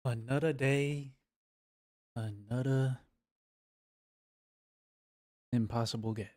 Another day, another impossible get.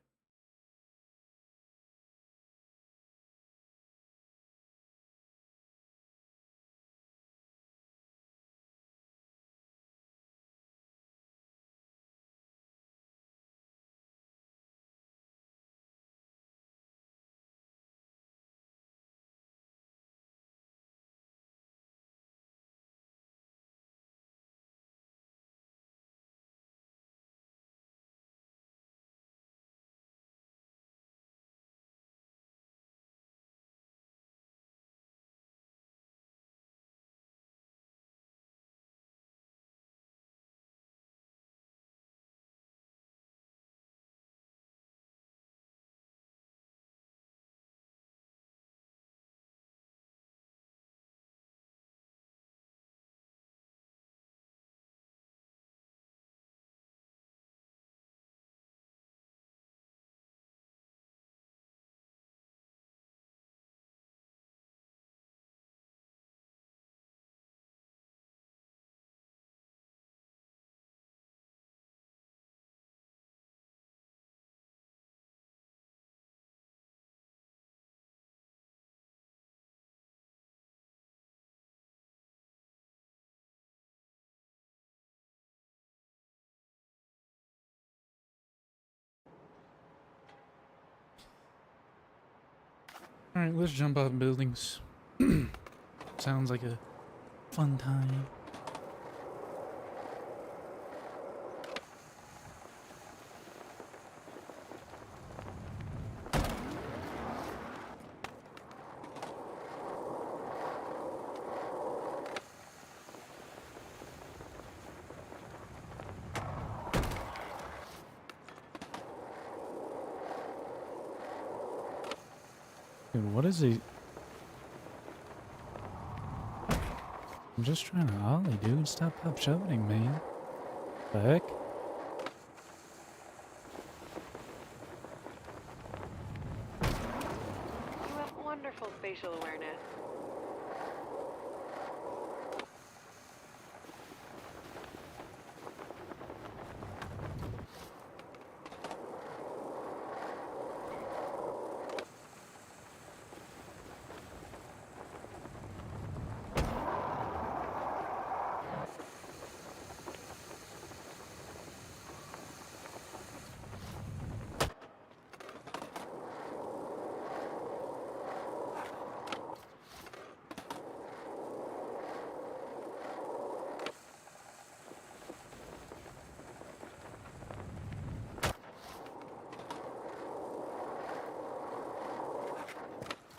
Alright, let's jump off buildings. Sounds like a fun time. Dude, what is it? I'm just trying to ollie, dude. Stop shouting, man. The heck? You have wonderful spatial awareness.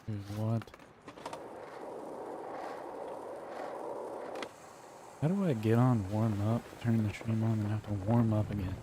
Dude, what? How do I get on, warm up, turn the stream on, and have to warm up again?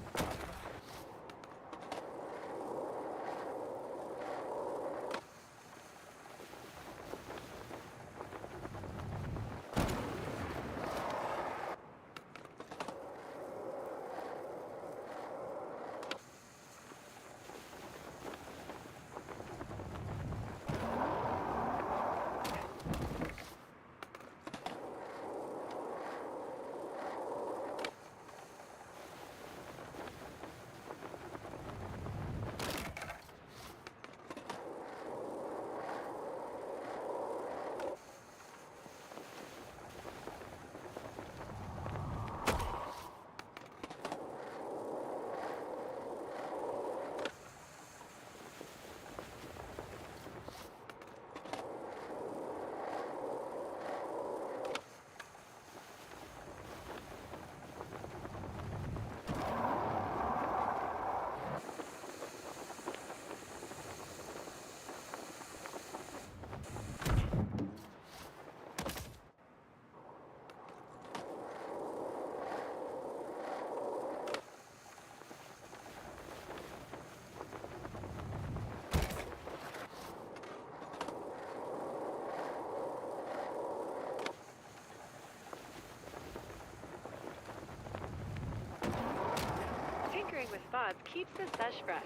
Tinkering with spots keeps the sesh fresh.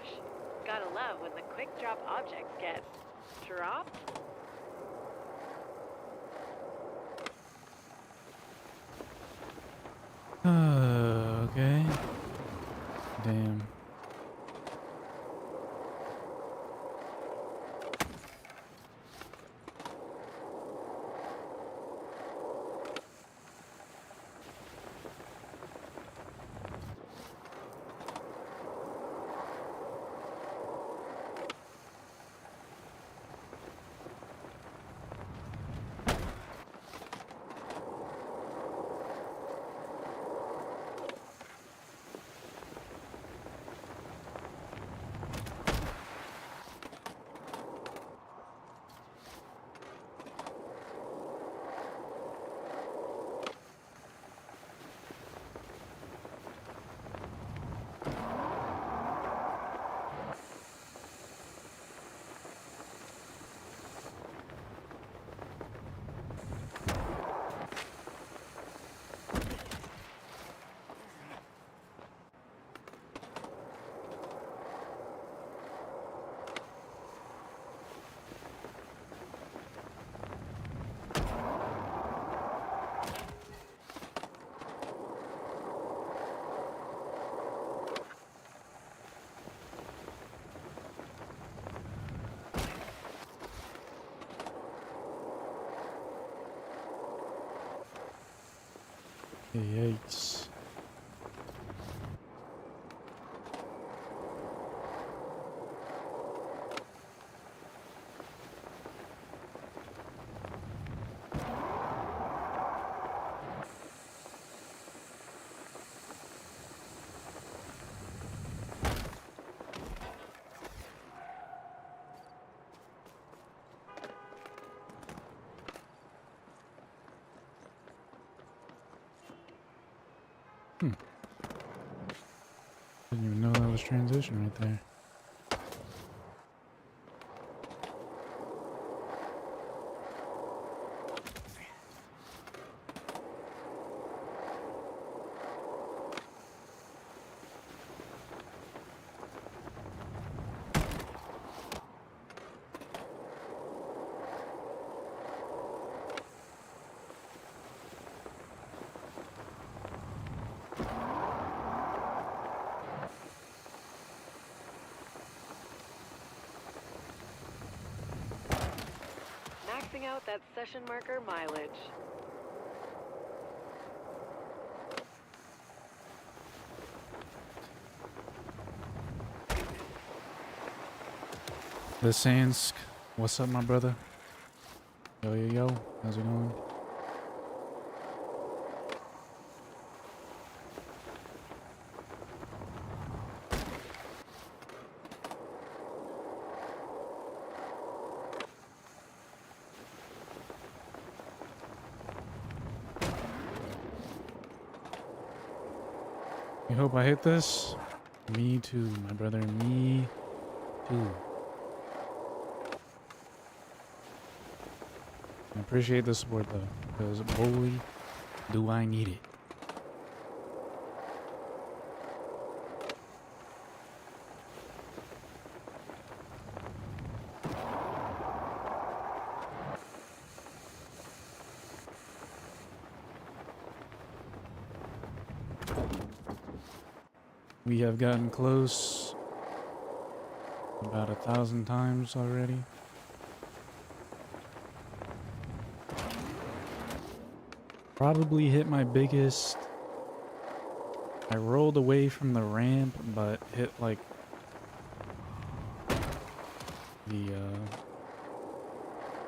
Gotta love when the quick drop objects get dropped. Yikes. Didn't even know that was transition right there. Maxing out that session marker mileage. Lysansk, what's up, my brother? Yo, yo, yo, how's it going? You hope I hit this? Me too, my brother, me too. I appreciate the support though, because boy, do I need it. We have gotten close about 1,000 times already. Probably hit my biggest. I rolled away from the ramp, but hit like the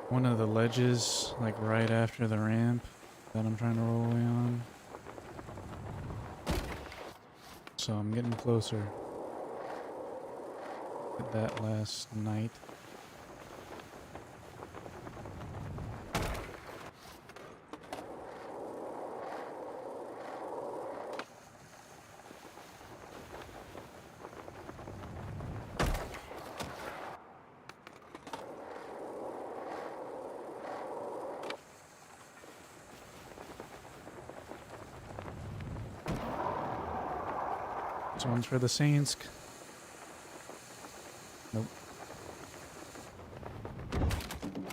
one of the ledges, like right after the ramp that I'm trying to roll away on. So I'm getting closer. Hit that last night. This one's for the Sainsk. Nope.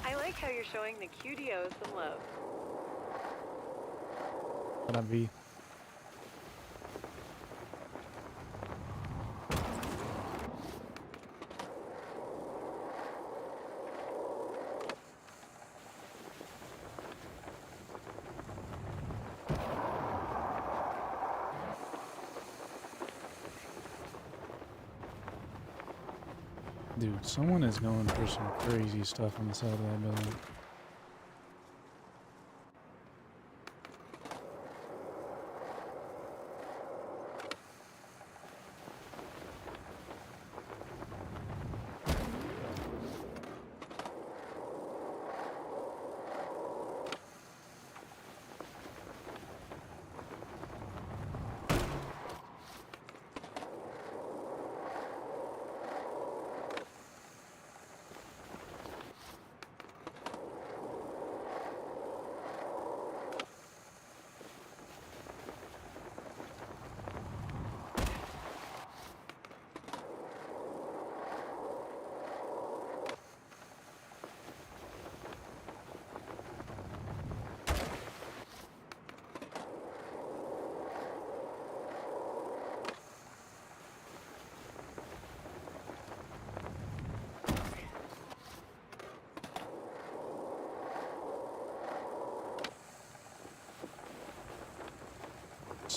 I like how you're showing the QDOs some love. What up, V? Dude, someone is going for some crazy stuff on the side of that building.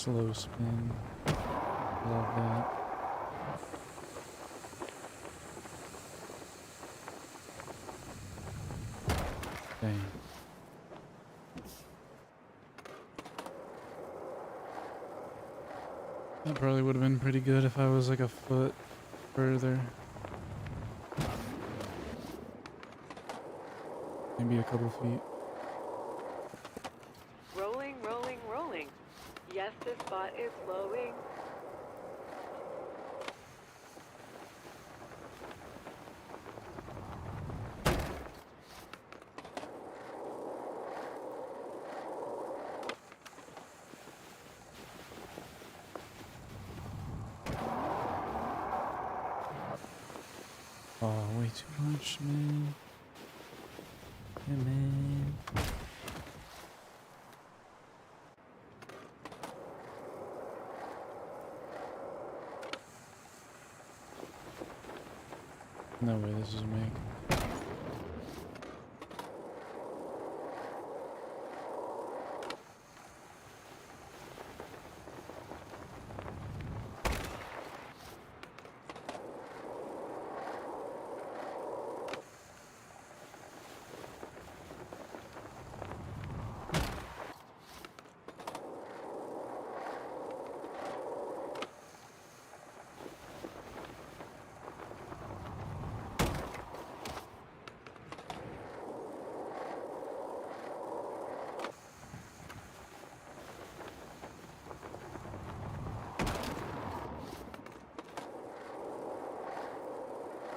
slow spin. Love that. Dang. That probably would have been pretty good if I was like a foot further. Maybe a couple feet. Rolling, rolling, rolling. Yes, this spot is flowing. Oh, way too much, man. Yeah, man. No way this is a make.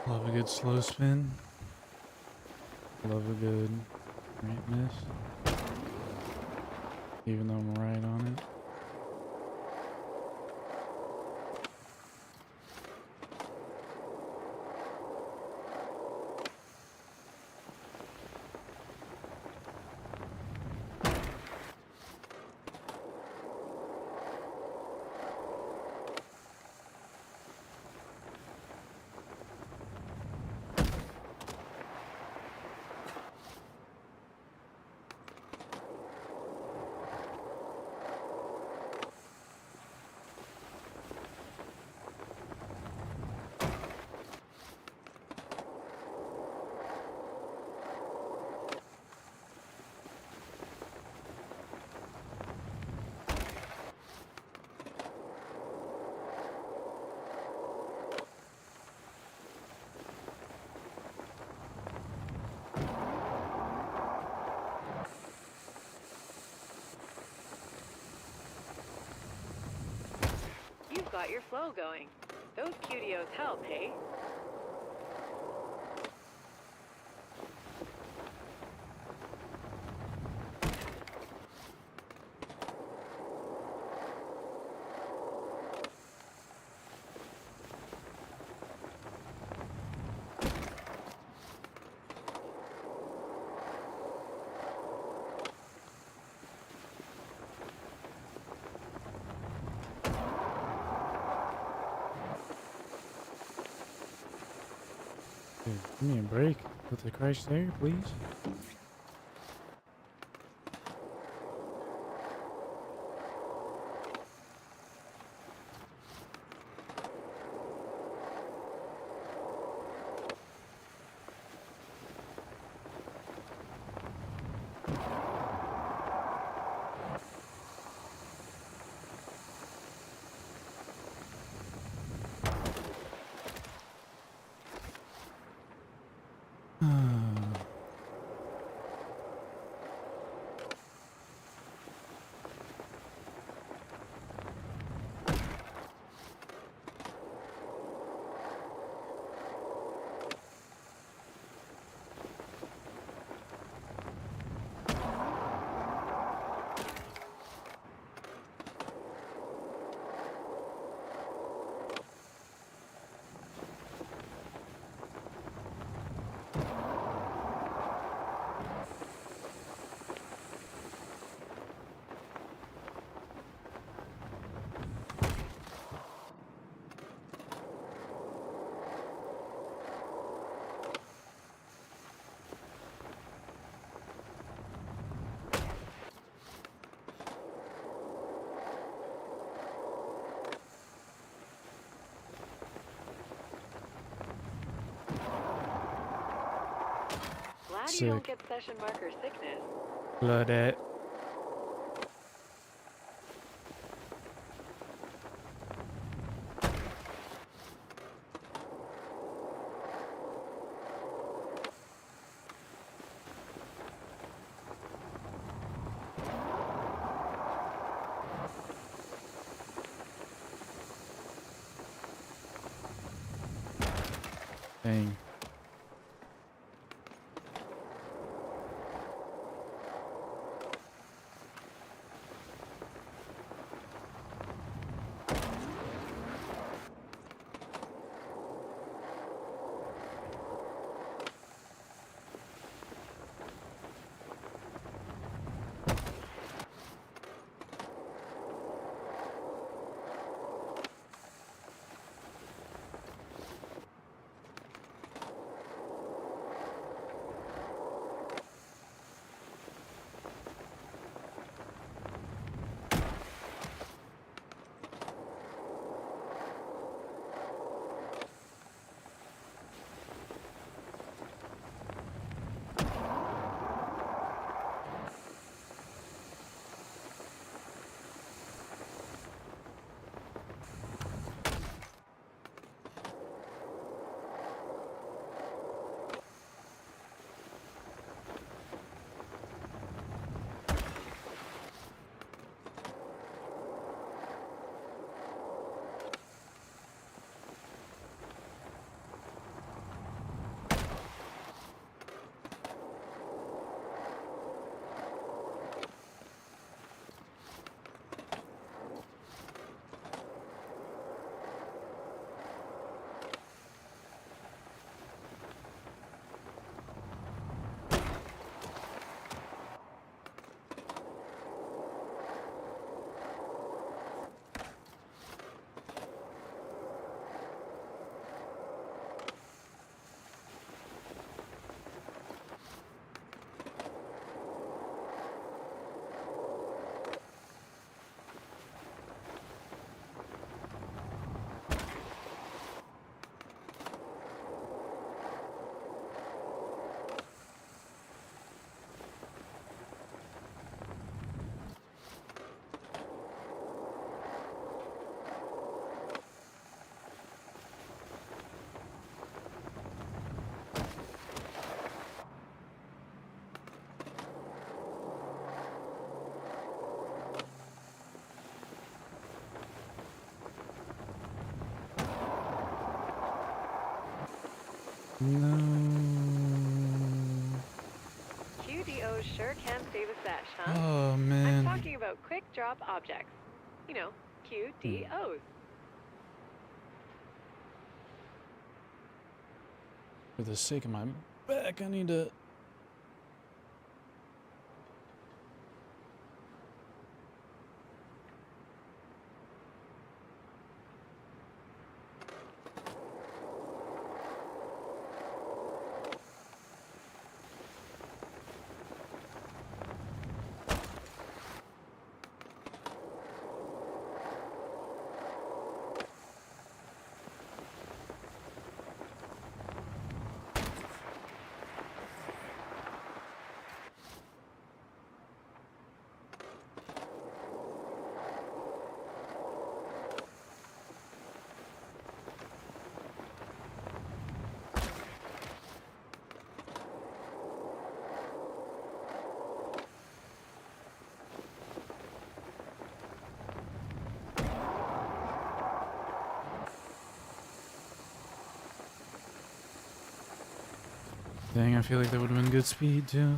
Love a good slow spin. Love a good right miss. Even though I'm right on it. You've got your flow going. Those QDOs help, hey? Dude, give me a break with the crash there, please. Glad you don't Sick. get session marker sickness. Love that. Dang. No. QDOs sure can save a sesh, huh? Oh, I'm man. talking about quick drop objects. You know, QDOs. For the sake of my back, I need to... Dang, I feel like that would have been good speed, too.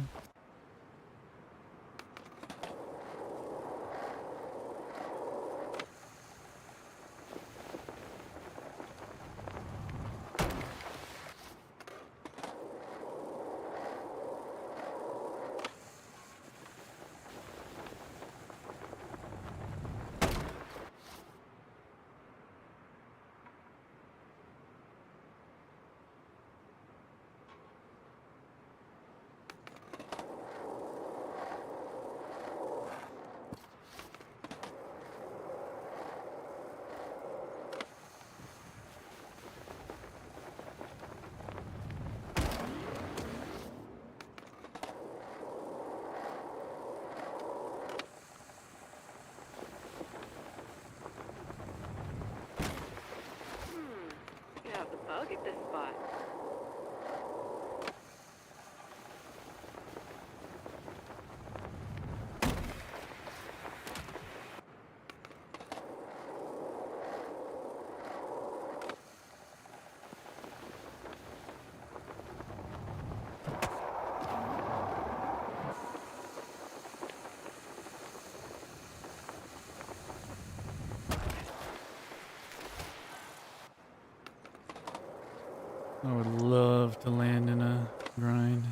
I would love to land in a grind.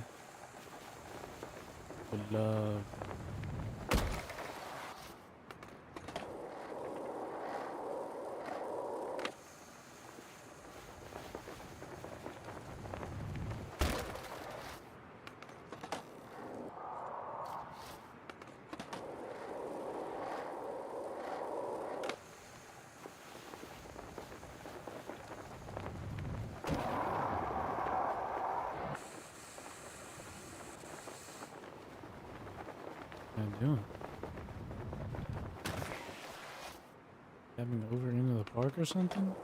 Would love. What am I doing? Having over into the park or something?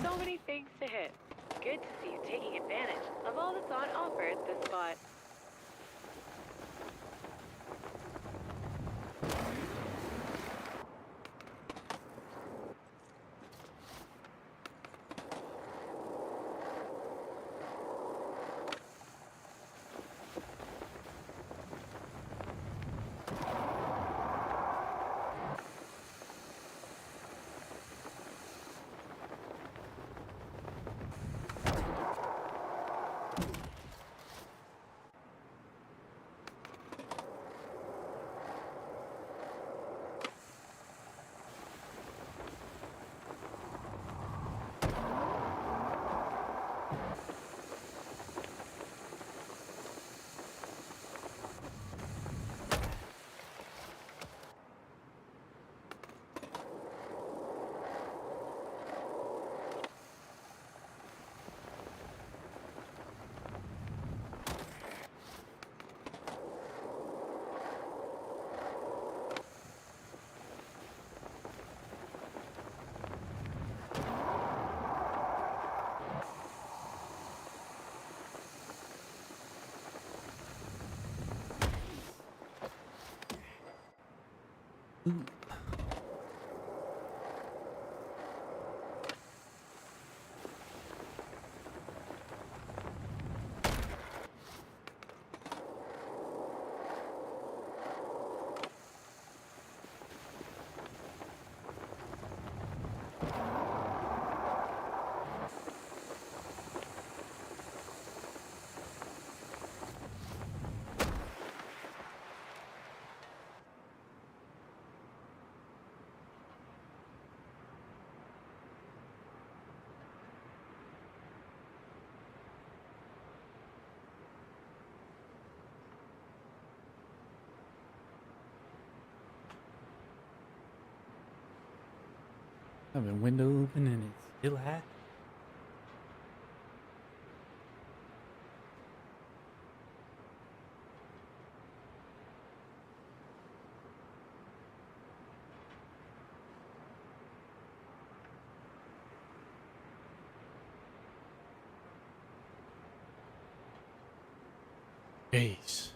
So many things to hit. Good to see you taking advantage of all that's on offer at this spot. Ooh. I have a window open and it's still hot. Jeez.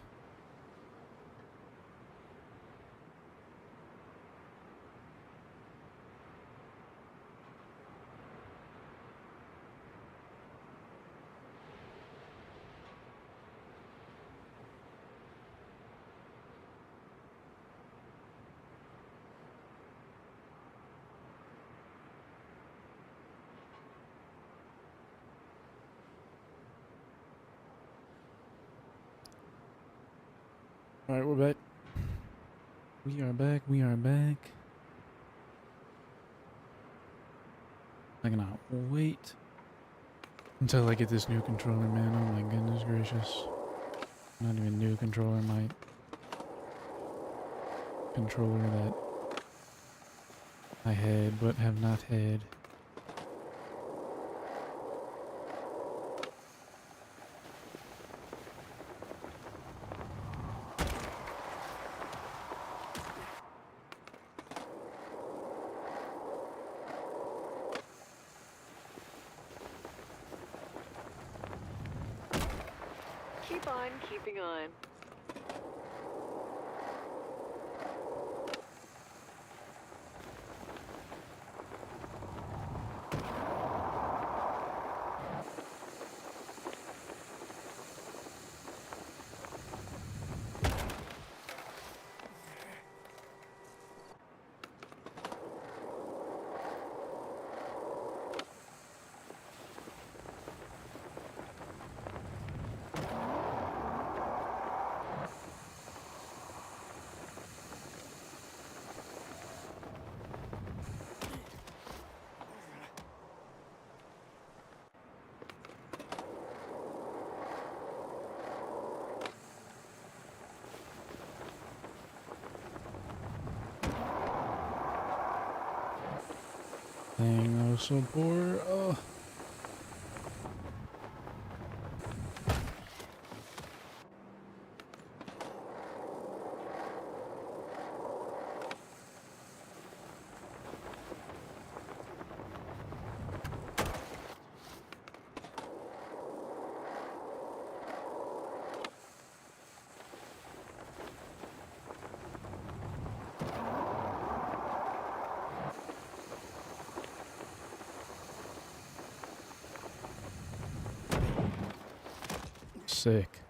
All right, we're back. We are back. We are back. I cannot wait until I get this new controller, man. Oh my goodness gracious. Not even new controller, my controller that I had but have not had. Keep on keeping on. Dang, that was so poor. Oh. Sick.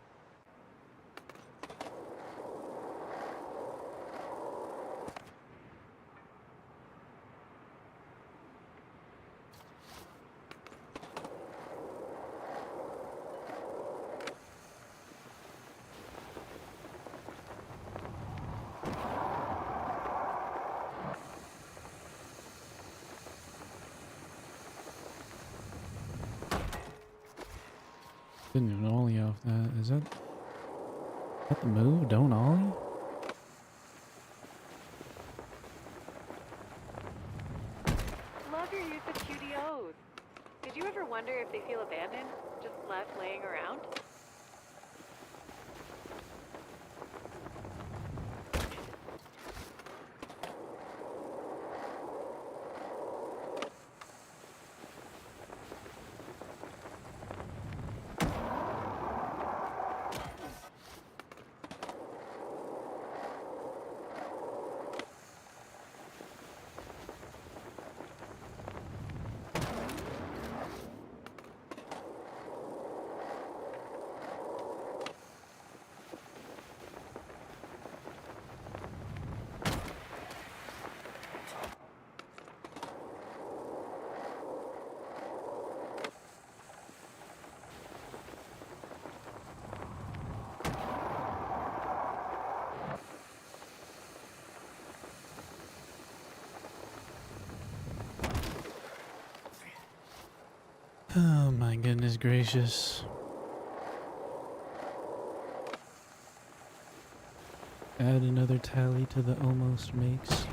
Didn't even ollie off that. Is that the move? Don't ollie? Love your use of QDOs. Did you ever wonder if they feel abandoned? Just left laying around? Oh my goodness gracious. Add another tally to the almost makes.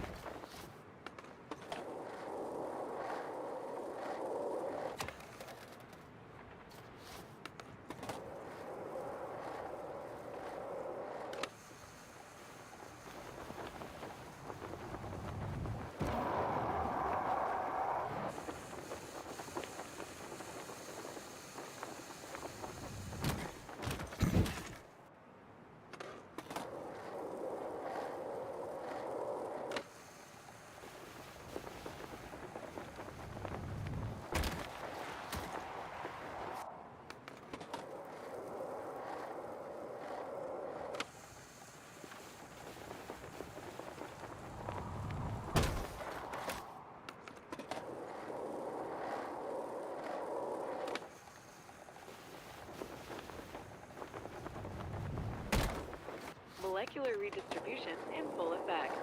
Molecular redistribution in full effect.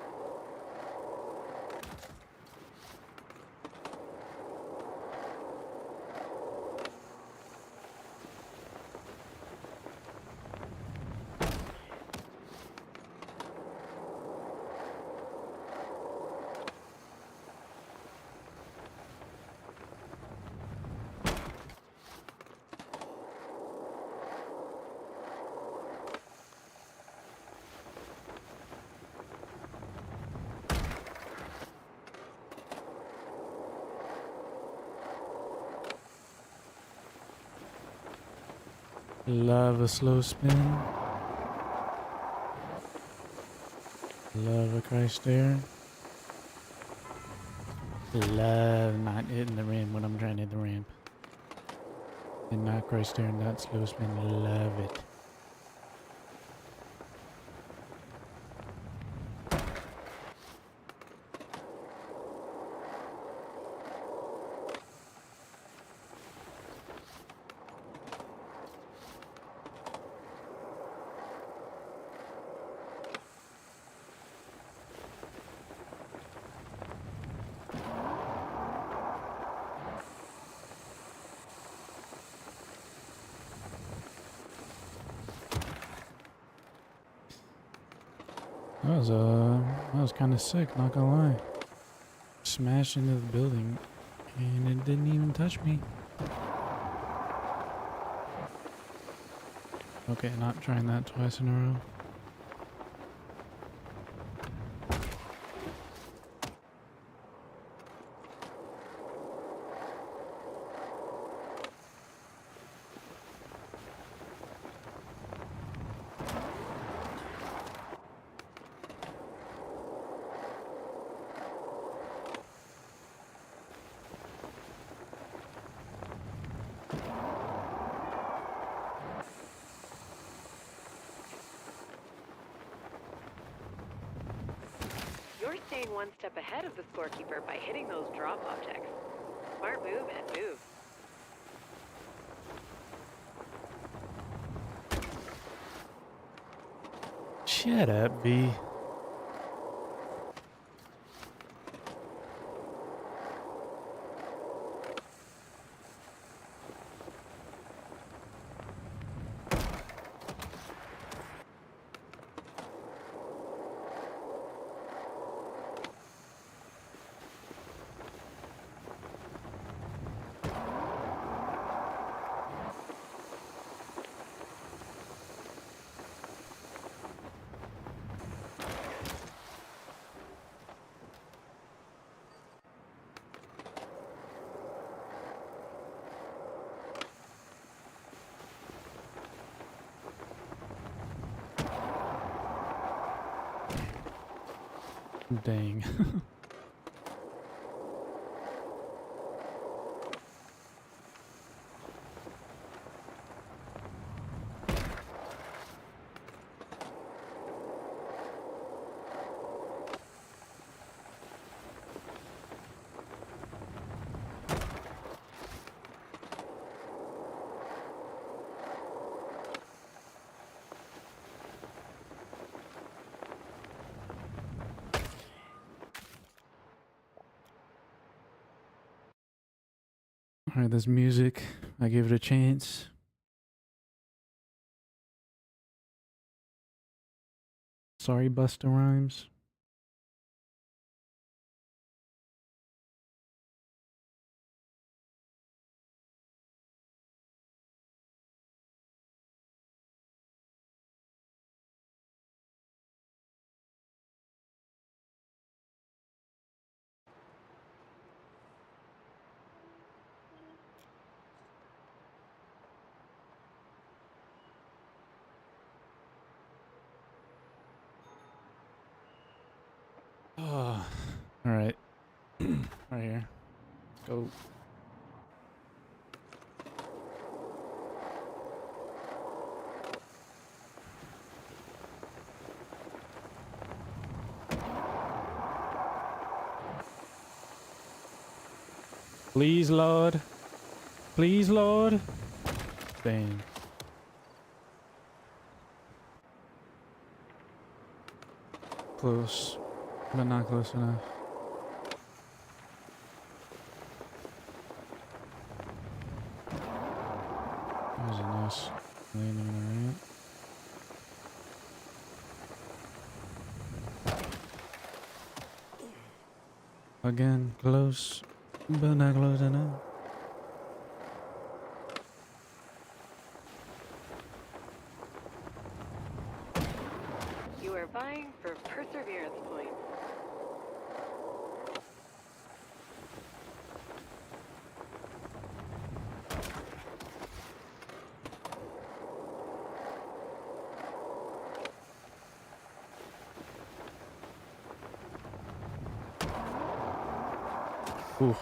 Love a slow spin. Love a Christ stare. Love not hitting the ramp when I'm trying to hit the ramp. And not Christ stare and not slow spin. Love it. That was kind of sick, not gonna lie. Smashed into the building and it didn't even touch me. Okay, not trying that twice in a row. You're staying one step ahead of the scorekeeper by hitting those drop objects. Smart move and move. Shut up, B. Dang. Alright, this music, I give it a chance. Sorry, Busta Rhymes. Oh, alright. Right here. Go. Please, Lord. Please, Lord. Dang. Close, but not close enough. That was a nice landing in the ramp. Again, close, but not close enough. You are vying for perseverance points. Ooh.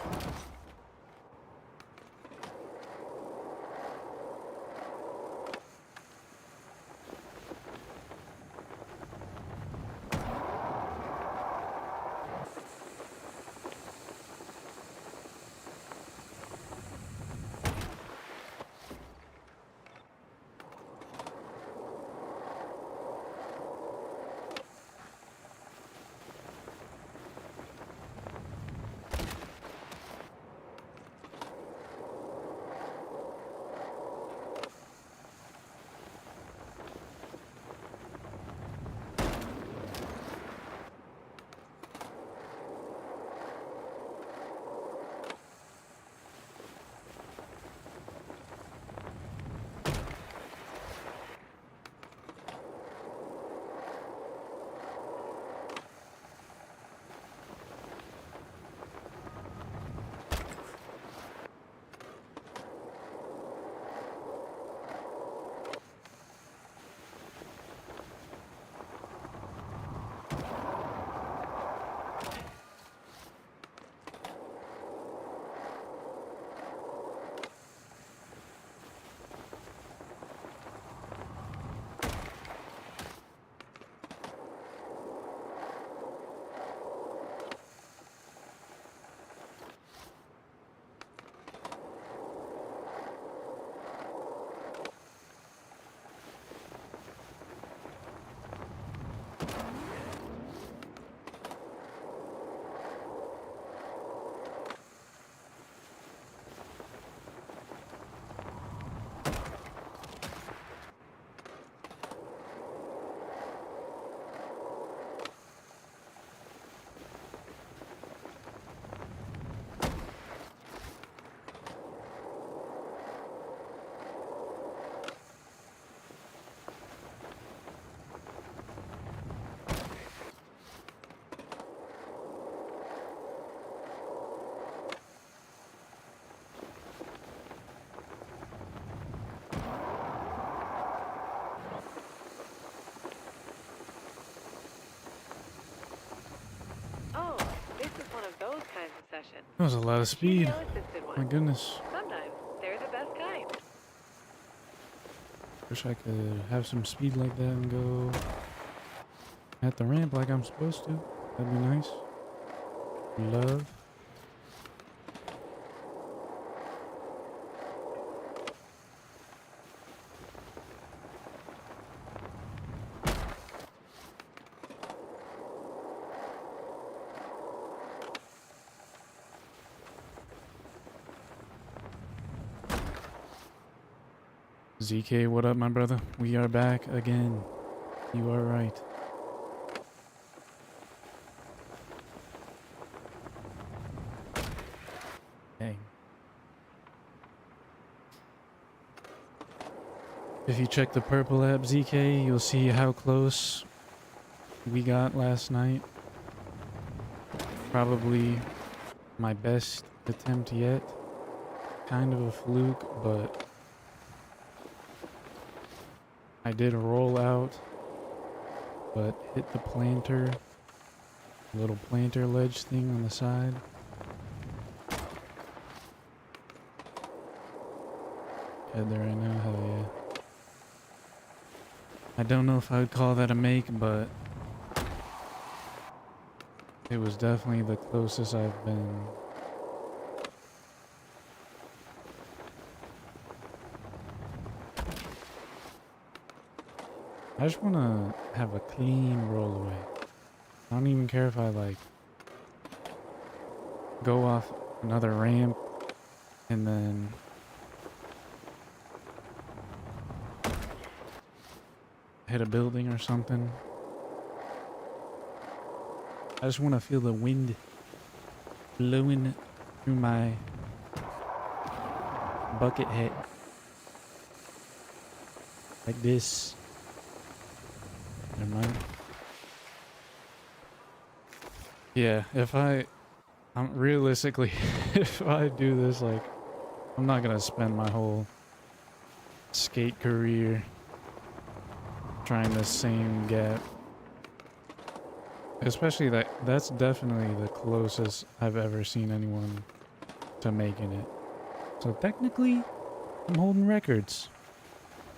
Oh, this is one of those kinds of sessions. That was a lot of speed. Studio-assisted My ones. goodness. Sometimes they're the best kind. Wish I could have some speed like that and go at the ramp like I'm supposed to. That'd be nice. Love. ZK, what up, my brother? We are back again. You are right. Dang. If you check the purple app, ZK, you'll see how close we got last night. Probably my best attempt yet. Kind of a fluke, but I did roll out, but hit the planter, little planter ledge thing on the side. Head there right now, hell yeah. I don't know if I would call that a make, but it was definitely the closest I've been. I just want to have a clean roll away. I don't even care if I like go off another ramp and then hit a building or something. I just want to feel the wind blowing through my bucket hat like this. Never mind. Yeah, I'm realistically, if I do this, like, I'm not gonna spend my whole skate career trying the same gap. Especially that's definitely the closest I've ever seen anyone to making it. So technically, I'm holding records.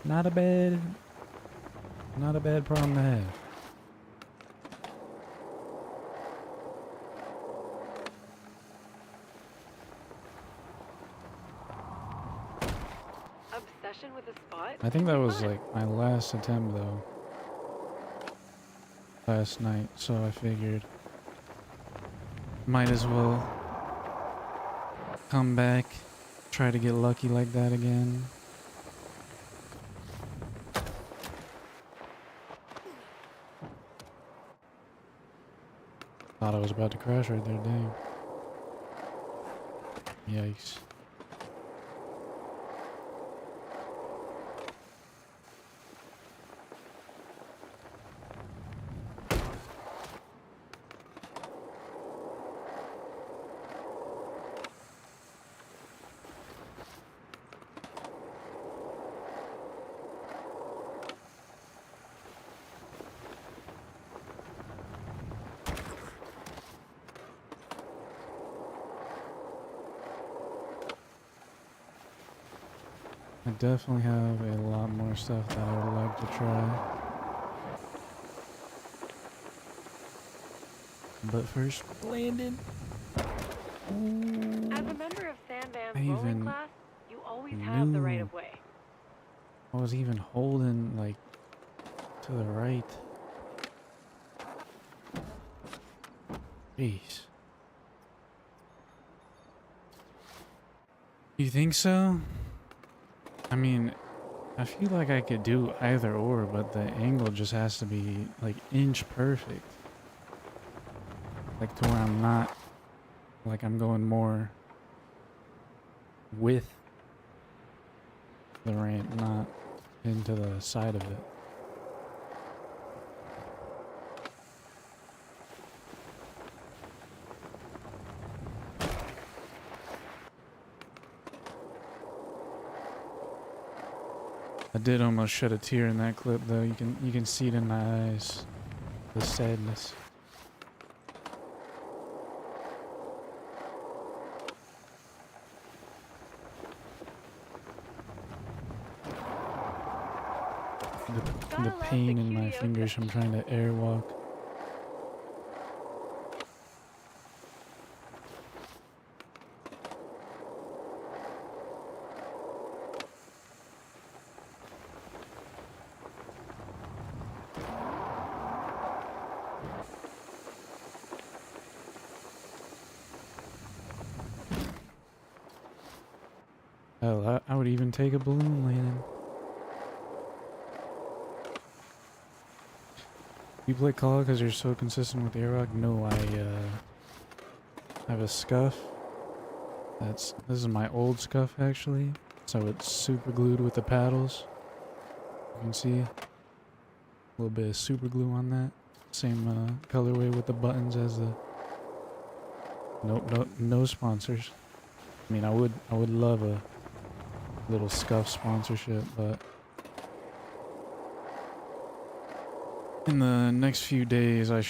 Not a bad problem to have. Obsession with a spot? I think that was Fun. like my last attempt though. Last night, so I figured might as well come back, try to get lucky like that again. Thought I was about to crash right there, dang. Yikes. I definitely have a lot more stuff that I would like to try. But first, landing. Ooh, As a member of Sandman's I bowling even class, you always have the right knew of way. I was even holding like to the right. Jeez. You think so? I mean, I feel like I could do either or, but the angle just has to be like inch perfect. Like to where I'm not, like I'm going more with the ramp, not into the side of it. I did almost shed a tear in that clip though. You can see it in my eyes. The sadness. The Gotta love the pain in my QDO fingers from section. trying to airwalk. Hell, I would even take a balloon landing. You play Call because you're so consistent with airwalk? No, I have a scuff. This is my old scuff actually. So it's super glued with the paddles. You can see a little bit of super glue on that. Same colorway with the buttons as the. Nope, no sponsors. I mean, I would love a little scuff sponsorship, but in the next few days I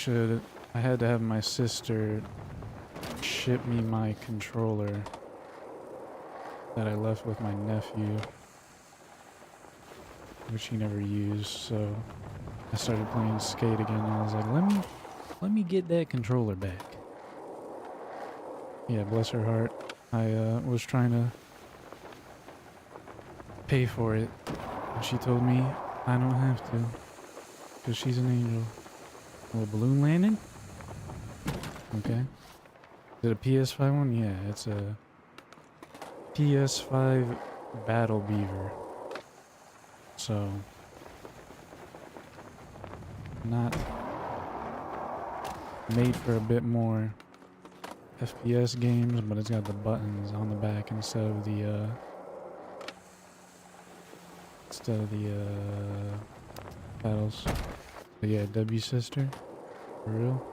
had to have my sister ship me my controller that I left with my nephew, which he never used, so I started playing Skate again and I was like, let me get that controller back. Yeah, bless her heart. I was trying to pay for it, and she told me I don't have to, because she's an angel. A little balloon landing? Okay. Is it a PS5 one? Yeah, it's a PS5 Battle Beaver. So, not made for a bit more FPS games, but it's got the buttons on the back instead of the paddles. But yeah, W sister, for real.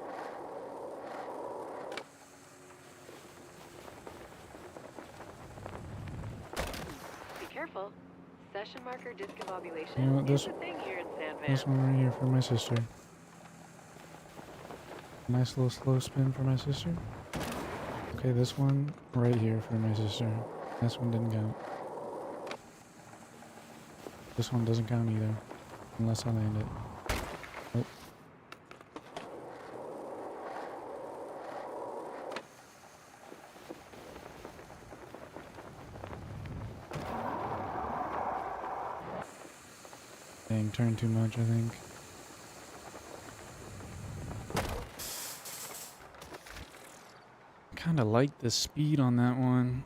Be careful. Session marker discombobulation You know what, is a thing here in Sandman. this one right here for my sister. Nice little slow spin for my sister. Okay, this one right here for my sister. This one didn't count. This one doesn't count either. Unless I land it. Nope. Dang, turned too much, I think. Kind of like the speed on that one,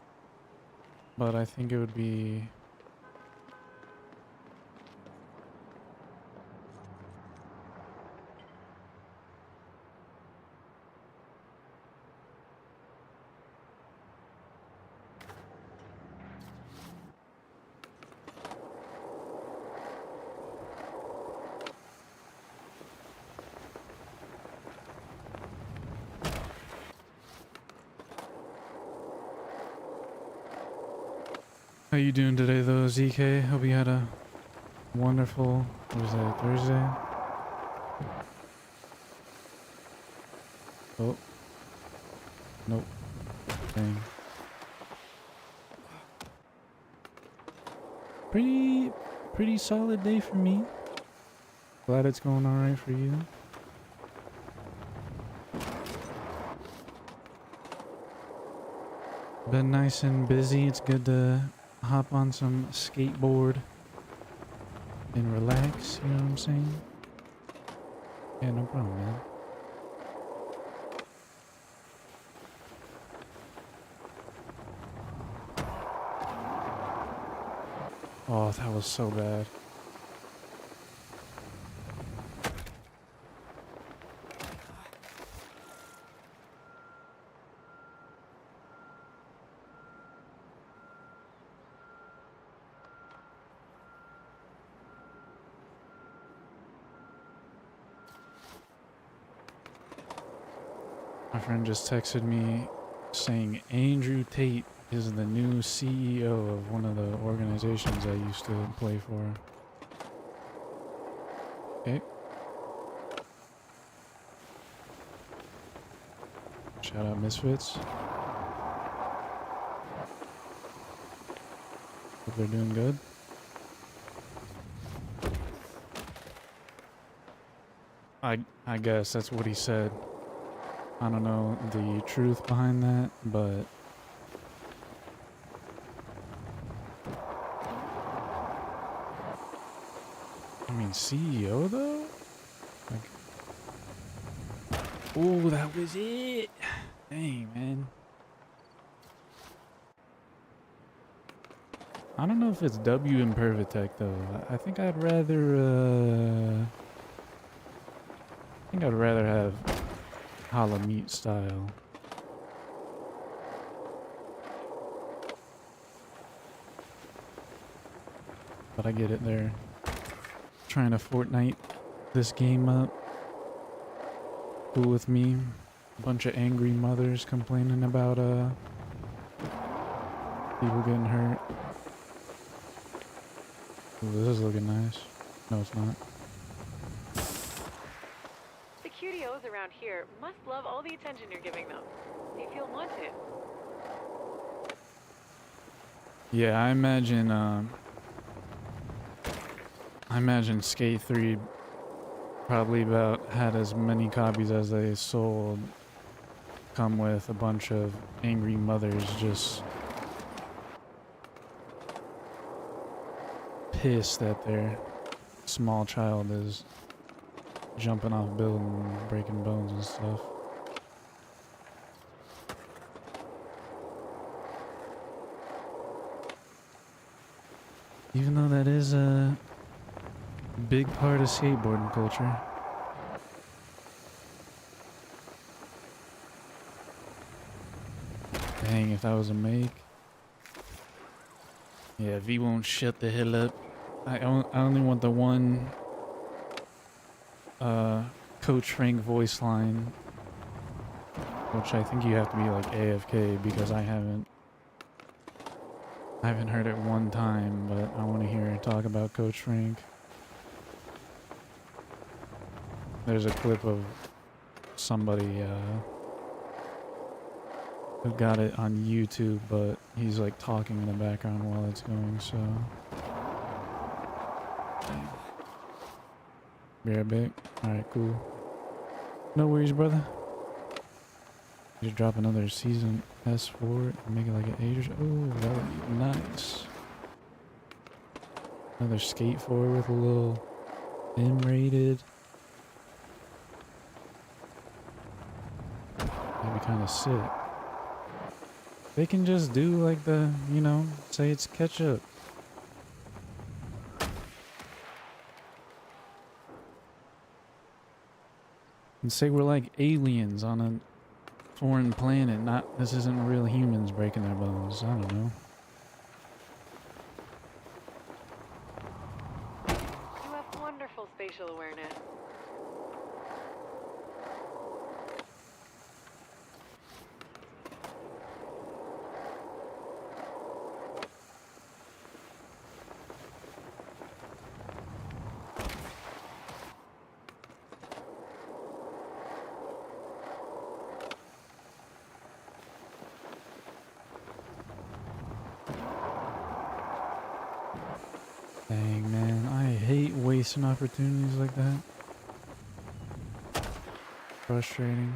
but I think it would be... How you doing today though, ZK? Hope you had a wonderful, what was that, Thursday? Oh. Nope. Dang. Pretty solid day for me. Glad it's going alright for you. Been nice and busy. It's good to hop on some skateboard and relax, you know what I'm saying? Yeah, no problem, man. Oh, that was so bad. My friend just texted me saying Andrew Tate is the new CEO of one of the organizations I used to play for. Okay. Shout out Misfits. Hope they're doing good. I guess that's what he said. I don't know the truth behind that, but I mean CEO though? Like, oh, that was it. Dang, man. I don't know if it's W in Pervitech though. I think I'd rather have Hala Meat style. But I get it, they're trying to Fortnite this game up. Cool with me. A bunch of angry mothers complaining about people getting hurt. Ooh, this is looking nice. No, it's not. The QTOs around here must love all the attention you're giving them. They feel wanted. Yeah, I imagine Skate 3 probably about had as many copies as they sold come with a bunch of angry mothers just pissed that their small child is jumping off buildings and breaking bones and stuff. Even though that is a big part of skateboarding culture. Dang, if that was a make. Yeah, V won't shut the hell up. I only want the one Coach Frank voice line, which I think you have to be like AFK because I haven't heard it one time, but I want to hear her talk about Coach Frank. There's a clip of somebody who got it on YouTube, but he's like talking in the background while it's going, so. Be right back. Alright, cool. No worries, brother. Just drop another season S4 and make it like an 8 or oh, that would be nice. Another skate 4 with a little M-rated. That'd be kind of sick. They can just do like the, you know, say it's ketchup. And say we're like aliens on a foreign planet, not, this isn't real humans breaking their bones. I don't know. You have wonderful spatial awareness. Dang, man, I hate wasting opportunities like that. Frustrating.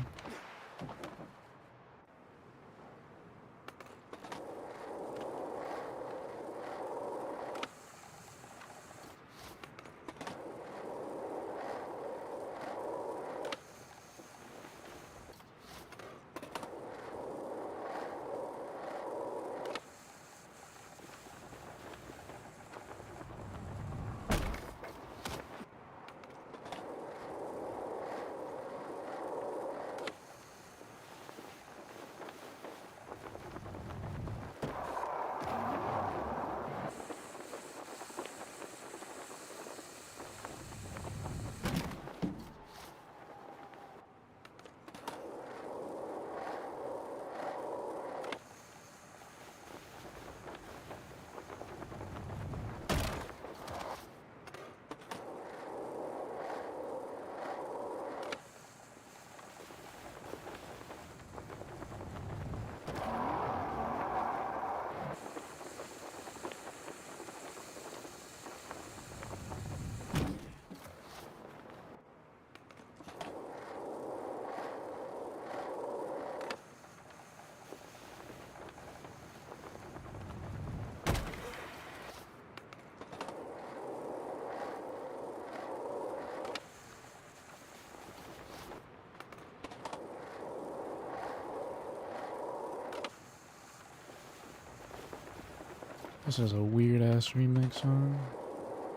This is a weird ass remix song.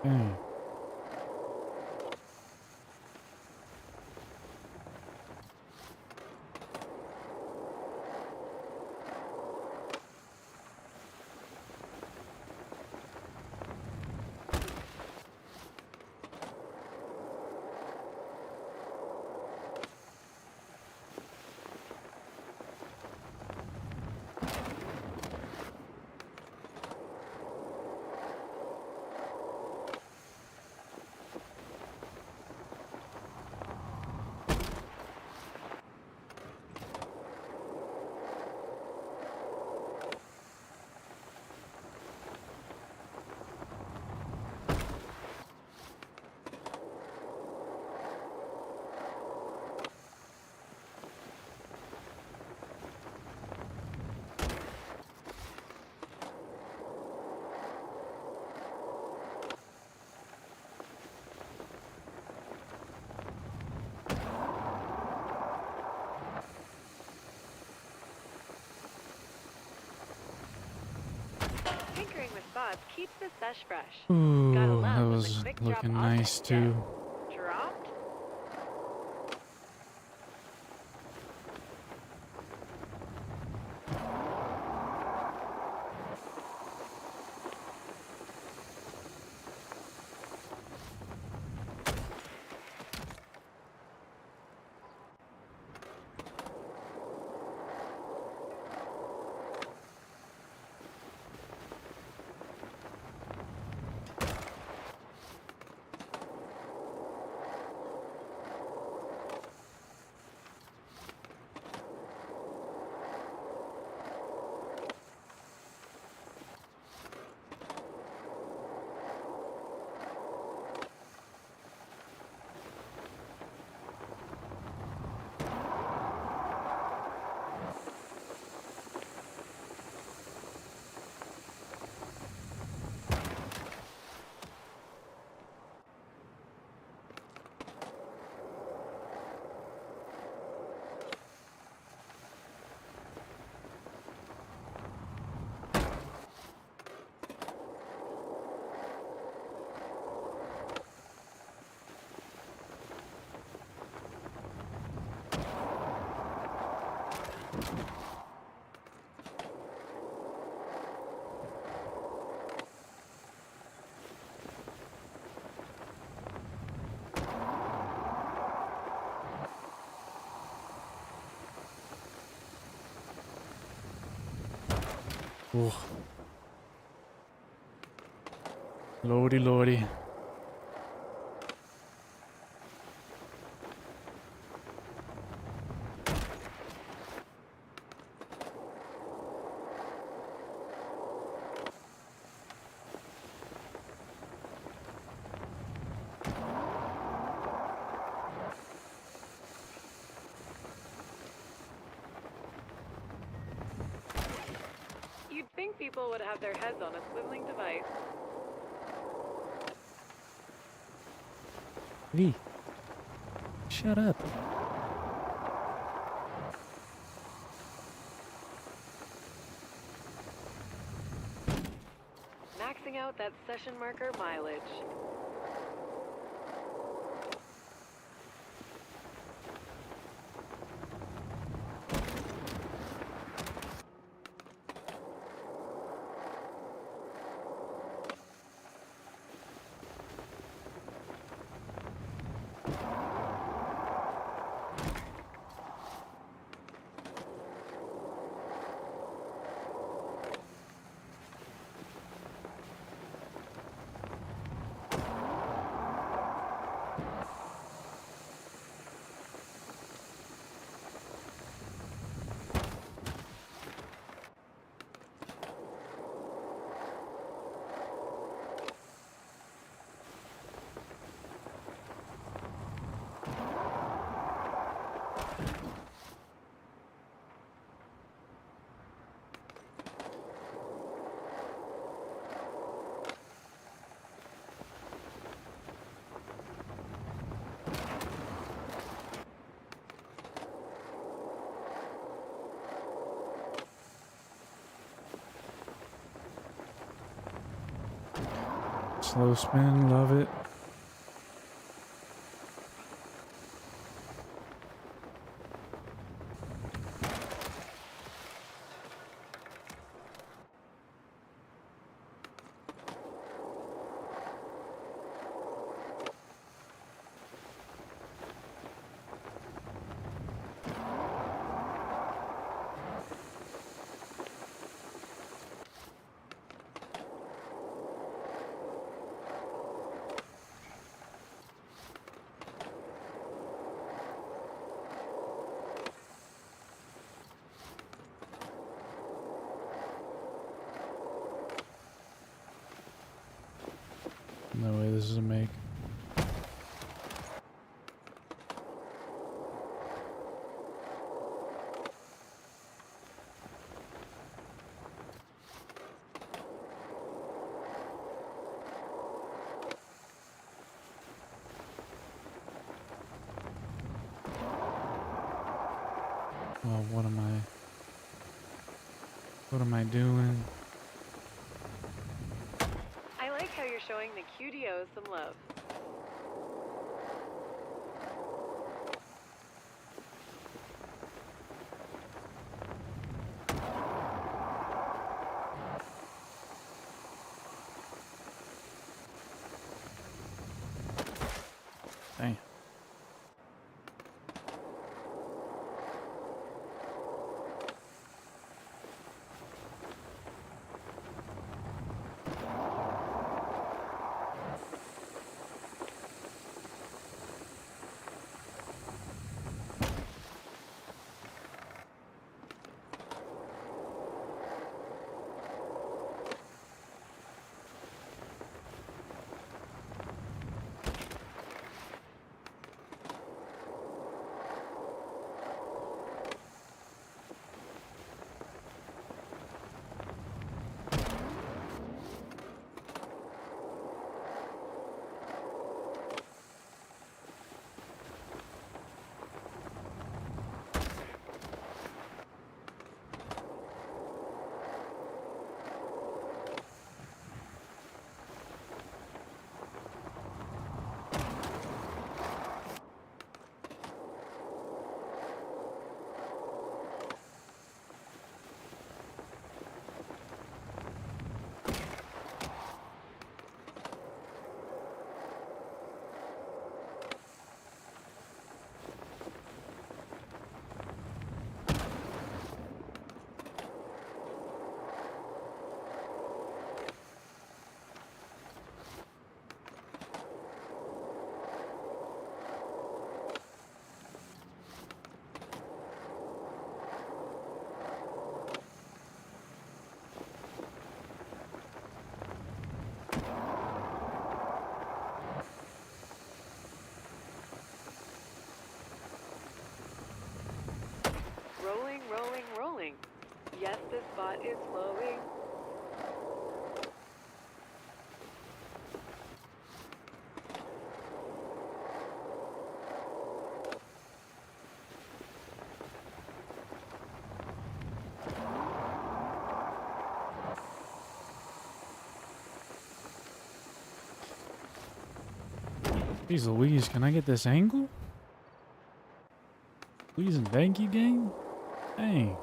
Dang. Tinkering with Bob keeps the sesh fresh. Ooh, Gotta that love when the was quick drop looking object nice too. gets dropped. Oh, lordy, lordy. You'd think people would have their heads on a swiveling device. V, shut up. Maxing out that session marker mileage. Slow spin, love it. No way this is a make. Well, what am I doing? I like how you're showing the QDOs some love. Dang. Yes, this spot is flowing. Jeez Louise, can I get this angle? Please and thank you, game? Dang.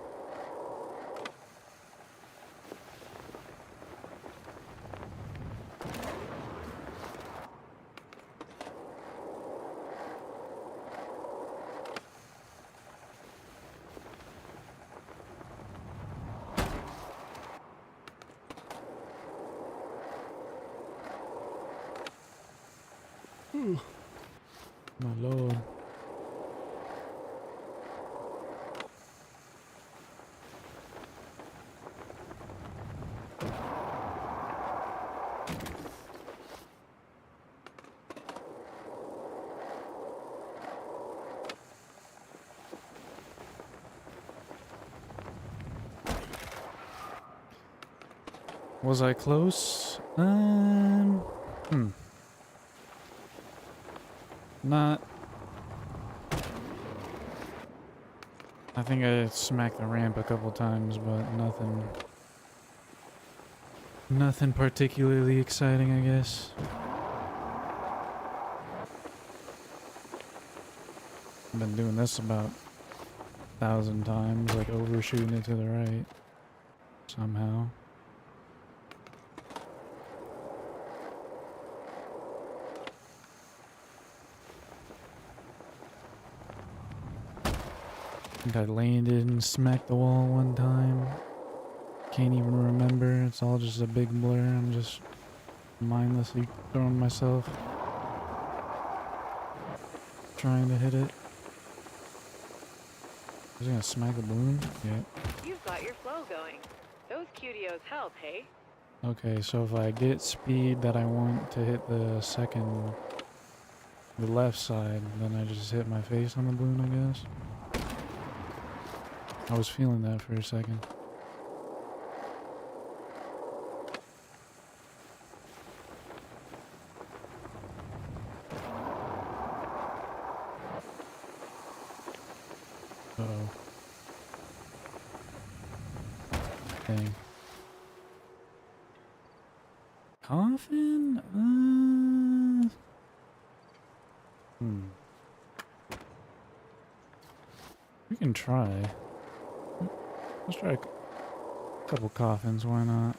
My lord. Was I close? Not. I think I smacked the ramp a couple times, but nothing. Nothing particularly exciting, I guess. I've been doing this about 1,000 times, like overshooting it to the right. Somehow. I think I landed and smacked the wall one time. Can't even remember. It's all just a big blur. I'm just mindlessly throwing myself. Trying to hit it. Was I gonna smack the balloon? Yeah. You've got your flow going. Those QDOs help, hey? Okay, so if I get speed that I want to hit the left side, then I just hit my face on the balloon, I guess. I was feeling that for a second. Uh-oh. Dang. Coffin? We can try. Let's try a couple coffins, why not?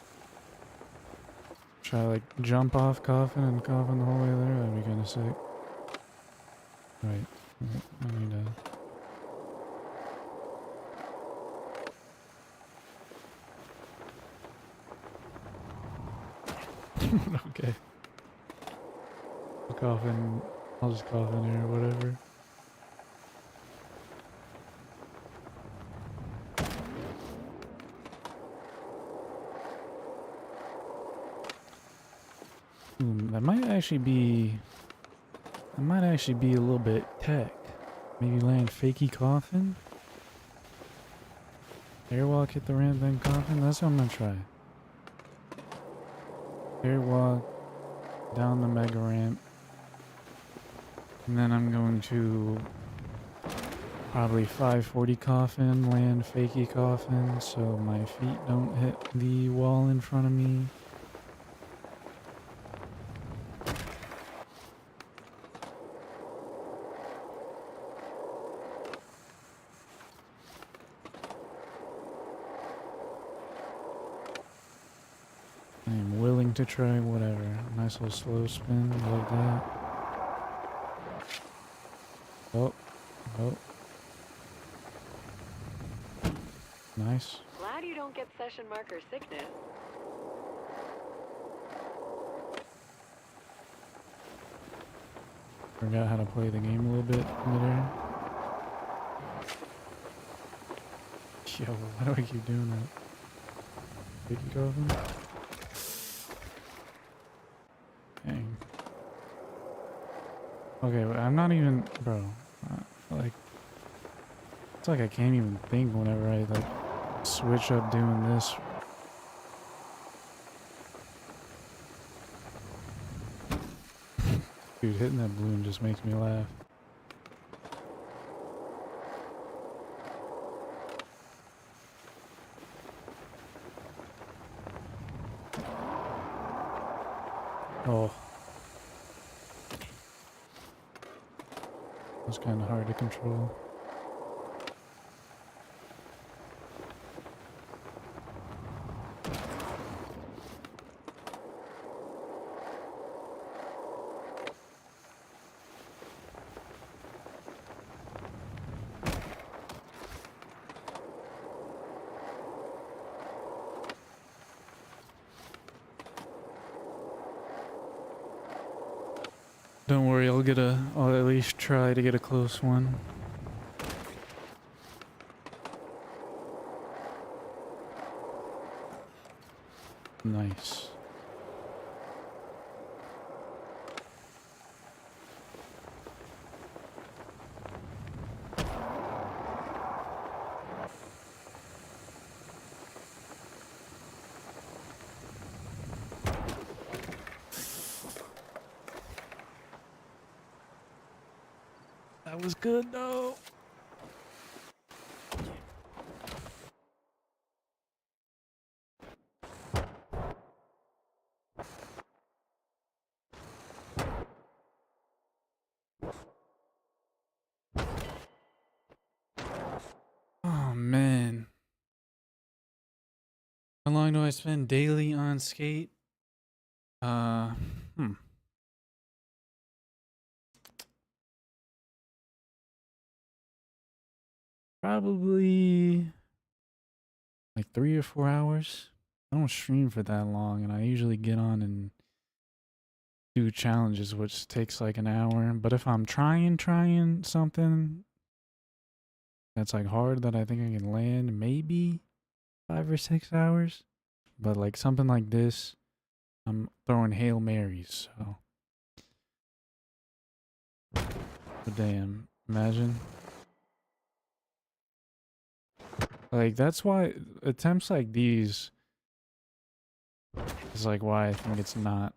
Try like jump off coffin and coffin the whole way there, that'd be kinda sick. Wait, I need to... Okay. Coffin, I'll just coffin here or whatever. That might actually be a little bit tech. Maybe land fakey coffin. Airwalk, hit the ramp, then coffin. That's what I'm gonna try. Airwalk down the mega ramp, and then I'm going to probably 540 coffin, land fakey coffin, so my feet don't hit the wall in front of me. I am willing to try whatever. Nice little slow spin like that. Oh, oh. Nice. Glad you don't get session marker sickness. Forgot how to play the game a little bit midair. Yo, why do I keep doing that? Biggie coffin? Dang. Okay, but I'm not even, bro. Like, it's like I can't even think whenever I like switch up doing this. Dude, hitting that balloon just makes me laugh. Oh. It was kind of hard to control. Don't worry, I'll at least try to get a close one. Nice. That was good though. Oh man. How long do I spend daily on skate? Probably like 3 or 4 hours. I don't stream for that long, and I usually get on and do challenges, which takes like an hour. But if I'm trying something that's like hard that I think I can land, maybe 5 or 6 hours. But like something like this, I'm throwing Hail Marys, so. But damn, imagine. Like, that's why attempts like these is like why I think it's not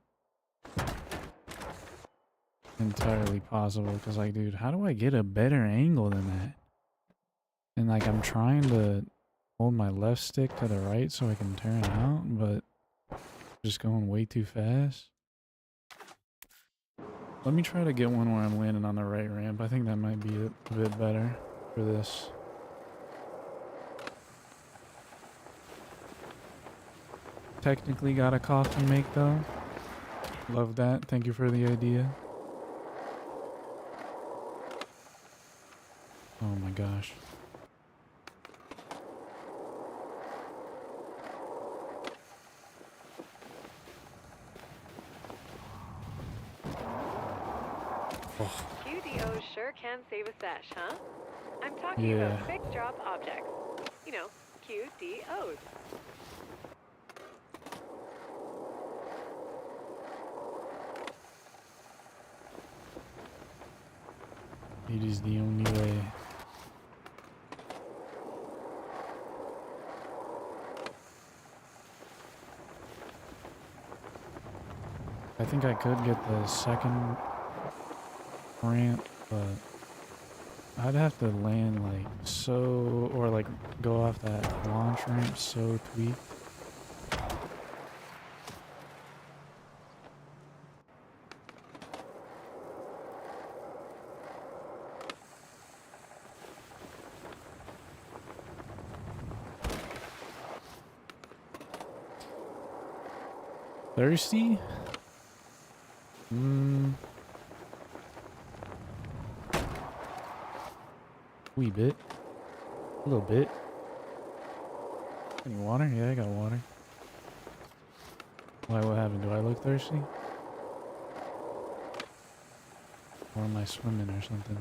entirely possible. Because like, dude, how do I get a better angle than that? And like, I'm trying to hold my left stick to the right so I can turn out, but just going way too fast. Let me try to get one where I'm landing on the right ramp. I think that might be a bit better for this. Technically got a coffin make though. Love that. Thank you for the idea. Oh my gosh. Oh. QDOs sure can save a sesh, huh? I'm talking Yeah. about quick drop objects. You know, QDOs. It is the only way. I think I could get the second ramp, but I'd have to land like so, or like go off that launch ramp so tweaked. Thirsty? Wee bit. A little bit. Any water? Yeah, I got water. Why, what happened? Do I look thirsty? Or am I swimming or something?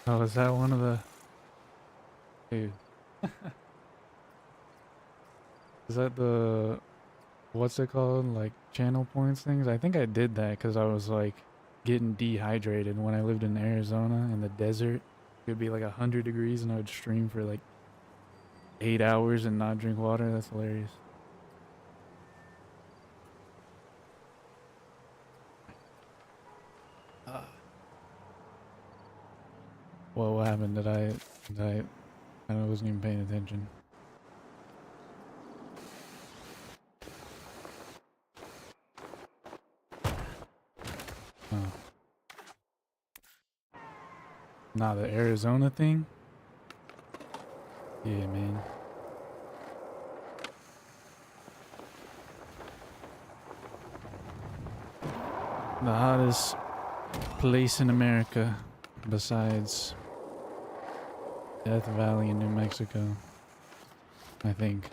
Oh, is that one of the... Dude. Is that the what's it called? Like channel points things. I think I did that because I was like getting dehydrated when I lived in Arizona in the desert. It would be like 100 degrees and I would stream for like 8 hours and not drink water. That's hilarious. Well, what happened? I wasn't even paying attention. Oh. Nah, the Arizona thing? Yeah, man. The hottest place in America besides Death Valley in New Mexico, I think.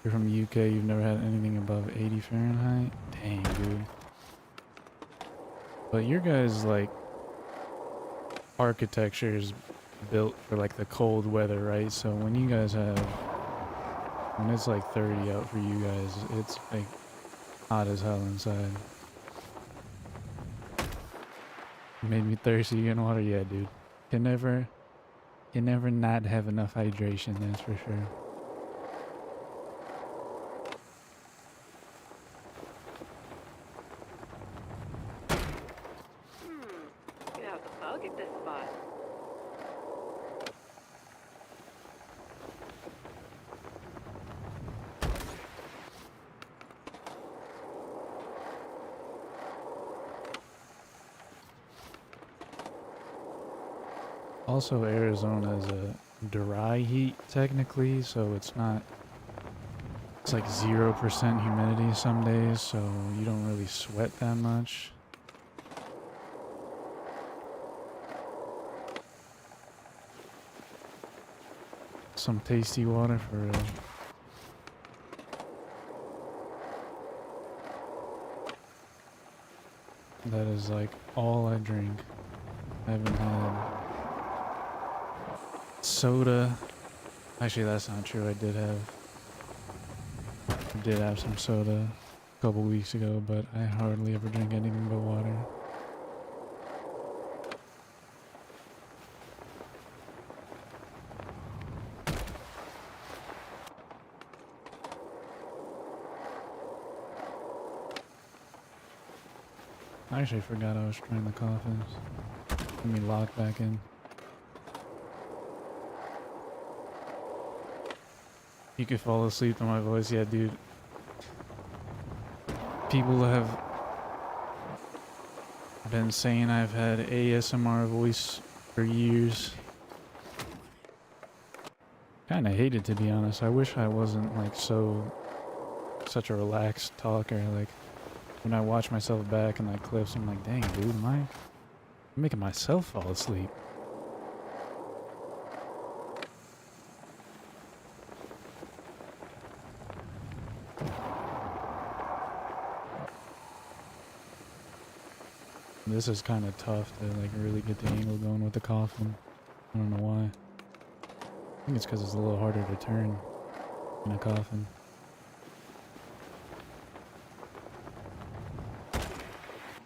You're from the UK, you've never had anything above 80 Fahrenheit? Dang, dude. But your guys' like architecture is built for like the cold weather, right? So when you guys have, when it's like 30 out for you guys, it's like hot as hell inside. Made me thirsty getting water, yeah, dude. Can never not have enough hydration, that's for sure. You have a bug at this spot. Also, Arizona is a dry heat technically, so it's not. It's like 0% humidity some days, so you don't really sweat that much. Some tasty water for real. That is like all I drink. I haven't had soda. Actually, that's not true. I did have some soda a couple weeks ago, but I hardly ever drink anything but water. I actually forgot I was trying the coffins. Let me lock back in. You could fall asleep to my voice, yeah, dude. People have been saying I've had ASMR voice for years. Kinda hate it, to be honest. I wish I wasn't like such a relaxed talker. Like when I watch myself back in like clips, I'm like, dang, dude, I'm making myself fall asleep. This is kind of tough to like really get the angle going with the coffin. I don't know why. I think it's because it's a little harder to turn in a coffin.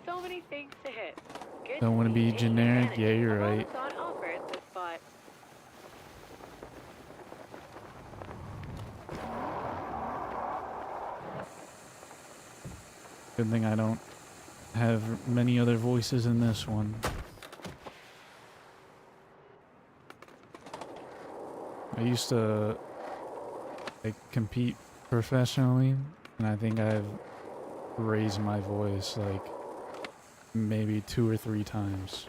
So many things to hit. Good Don't want to be taking generic. advantage Yeah, you're of all right. that's on offer at this spot. Good thing I don't have many other voices in this one. I used to like compete professionally, and I think I've raised my voice like maybe 2 or 3 times.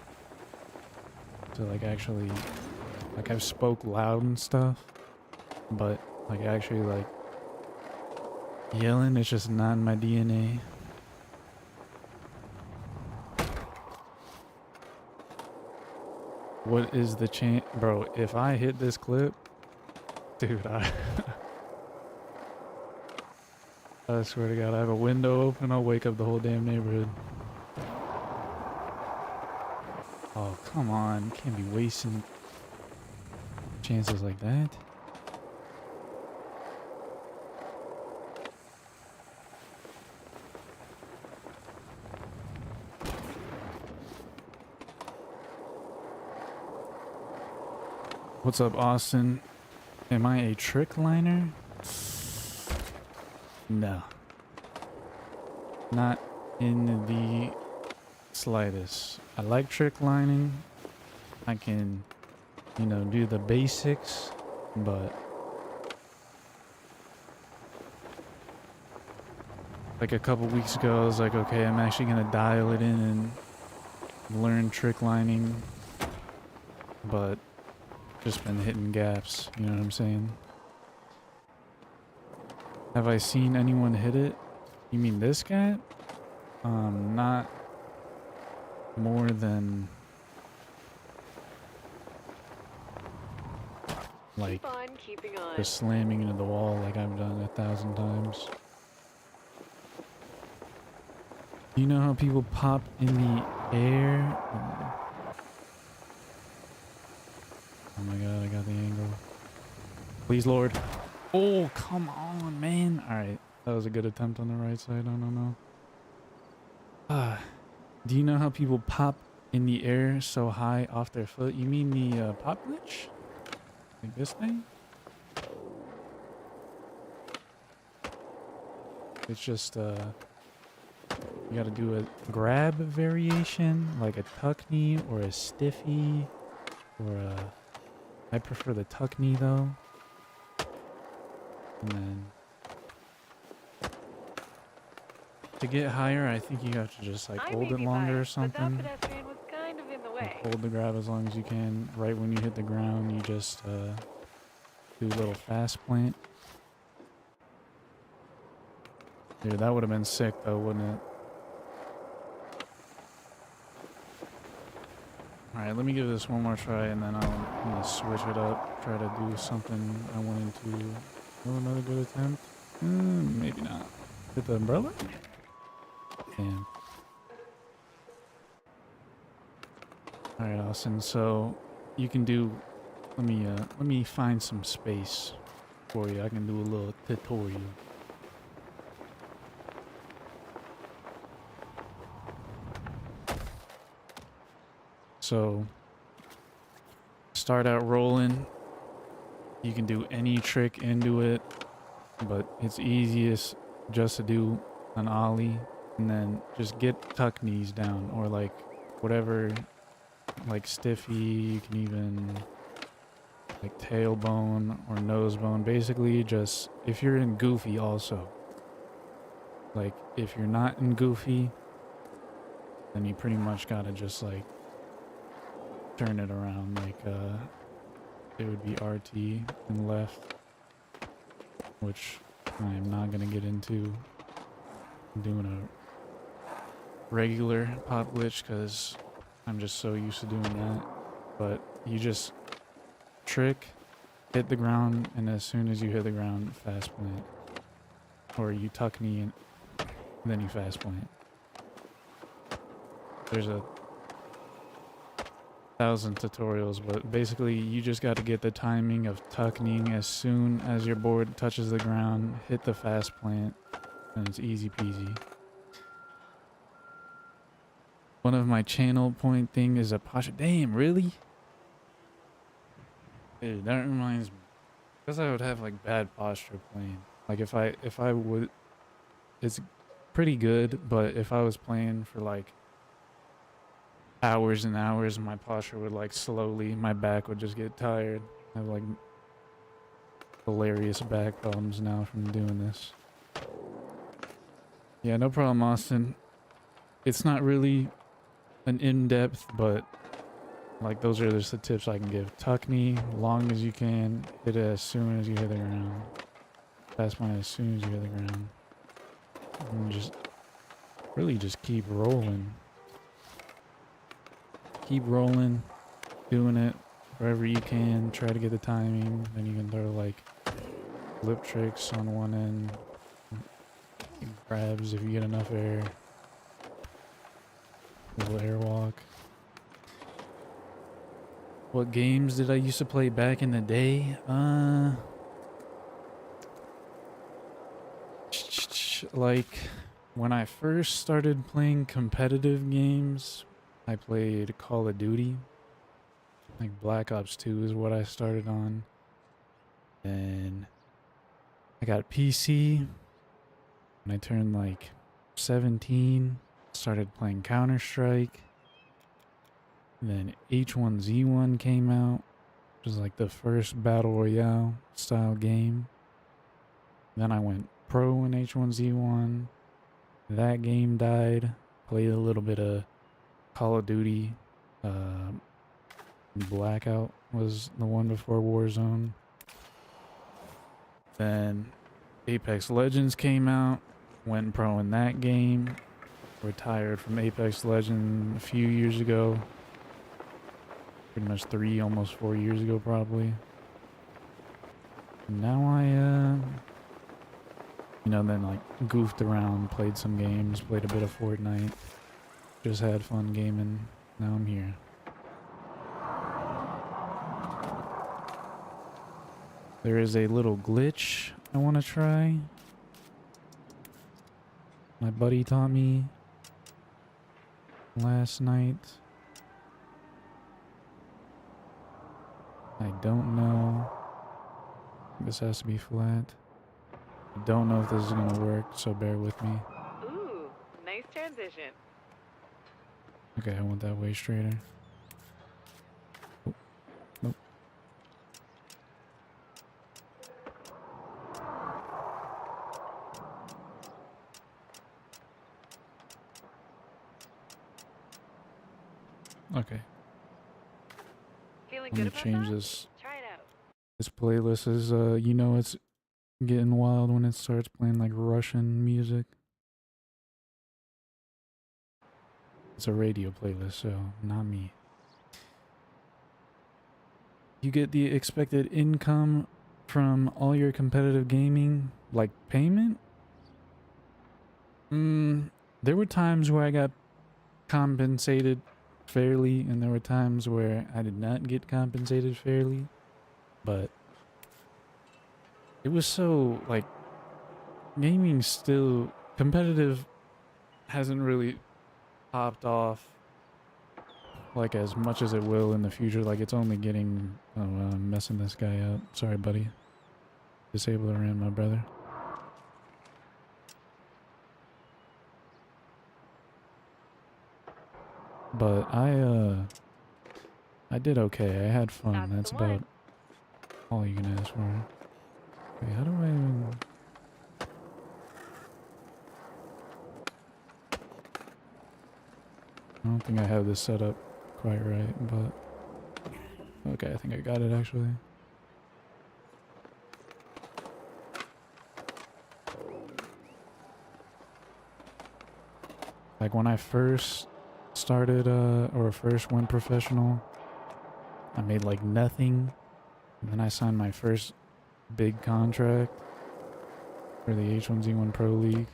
So like actually, like I've spoke loud and stuff, but like actually like yelling is just not in my DNA. What is the chance? Bro, if I hit this clip, dude, I swear to God, I have a window open, I'll wake up the whole damn neighborhood. Oh, come on. Can't be wasting chances like that. What's up, Austin? Am I a trick liner? No. Not in the slightest. I like trick lining. I can, you know, do the basics, but like a couple weeks ago, I was like, okay, I'm actually gonna dial it in and learn trick lining, but just been hitting gaps, you know what I'm saying? Have I seen anyone hit it? You mean this guy? Not more than like Keep on keeping on. just slamming into the wall like I've done 1,000 times. You know how people pop in the air? Oh my god, I got the angle. Please, Lord. Oh, come on, man. Alright, that was a good attempt on the right side. I don't know. Do you know how people pop in the air so high off their foot? You mean the pop glitch? Like this thing? It's just, you gotta do a grab variation, like a tuck knee or a stiffy, or a... I prefer the tuck knee though. And then... to get higher, I think you have to just like hold it longer or something. But that pedestrian was kind of in the way. Hold the grab as long as you can. Right when you hit the ground, you just do a little fast plant. Dude, that would have been sick though, wouldn't it? Alright, let me give this one more try and then I'm gonna switch it up. Try to do something I wanted to. Oh, another good attempt? Maybe not. Hit the umbrella? Damn. Alright, Austin, so you can do... Let me find some space for you. I can do a little tutorial. So, start out rolling. You can do any trick into it, but it's easiest just to do an ollie and then just get tuck knees down, or like whatever, like stiffy. You can even like tailbone or nose bone. Basically, just if you're in goofy also. Like if you're not in goofy, then you pretty much gotta just like turn it around. Like it would be RT and left, which I am not gonna get into doing a regular pop glitch because I'm just so used to doing that. But you just trick, hit the ground, and as soon as you hit the ground, fast plant, or you tuck knee and then you fast plant. There's 1,000 tutorials, but basically you just got to get the timing of tuck kneeing as soon as your board touches the ground, hit the fast plant, and it's easy peasy. One of my channel point thing is a posture. Damn, really? Dude, that reminds me. Because I would have like bad posture playing. Like if I would, it's pretty good, but if I was playing for like hours and hours, my posture would like slowly, my back would just get tired. I have like hilarious back problems now from doing this. Yeah, no problem, Austin. It's not really an in-depth, but like those are just the tips I can give. Tuck knee, long as you can, hit it as soon as you hit the ground. Fast plant as soon as you hit the ground. And just really just keep rolling. Keep rolling, doing it wherever you can. Try to get the timing. Then you can throw like lip tricks on one end. Grabs if you get enough air. Little airwalk. What games did I used to play back in the day? Like when I first started playing competitive games, I played Call of Duty. Like Black Ops 2 is what I started on. And I got PC when I turned like 17. Started playing Counter-Strike. Then H1Z1 came out, which was like the first Battle Royale style game. Then I went pro in H1Z1. That game died. Played a little bit of Call of Duty. Blackout was the one before Warzone. Then Apex Legends came out. Went pro in that game. Retired from Apex Legends a few years ago. Pretty much 3, almost 4 years ago probably. And now I, then like goofed around, played some games, played a bit of Fortnite. Just had fun gaming. Now I'm here. There is a little glitch I want to try. My buddy taught me last night. I don't know. This has to be flat. I don't know if this is gonna work, so bear with me. Ooh, nice transition. Okay, I want that way straighter. Oh, nope. Okay. Feeling Let good me about change that? this. Try it out. This playlist is, it's getting wild when it starts playing like Russian music. It's a radio playlist, so not me. You get the expected income from all your competitive gaming, like payment? There were times where I got compensated fairly, and there were times where I did not get compensated fairly, but it was so, like, gaming still, competitive hasn't really popped off like as much as it will in the future. Like it's only getting, oh, I'm messing this guy up. Sorry, buddy. Disable the RAM, my brother. But I did okay. I had fun. That's about all you can ask for. Wait, how do I even... I don't think I have this set up quite right, but... Okay, I think I got it actually. Like when I first started, or first went professional, I made like nothing. And then I signed my first big contract for the H1Z1 Pro League.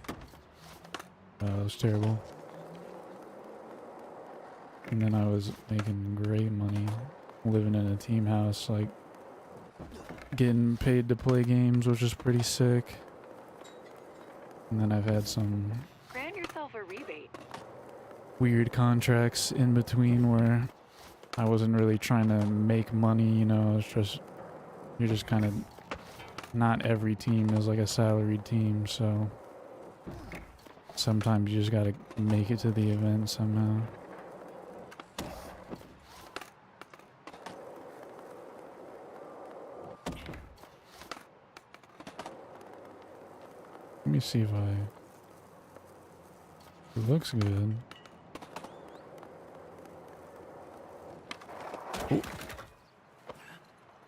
It was terrible. And then I was making great money, living in a team house, like getting paid to play games, which is pretty sick. And then I've had some Grant yourself a rebate. weird contracts in between where I wasn't really trying to make money, you know, it's just, you're just kind of, not every team is like a salaried team, so sometimes you just gotta make it to the event somehow. Let me see if it looks good. Ooh.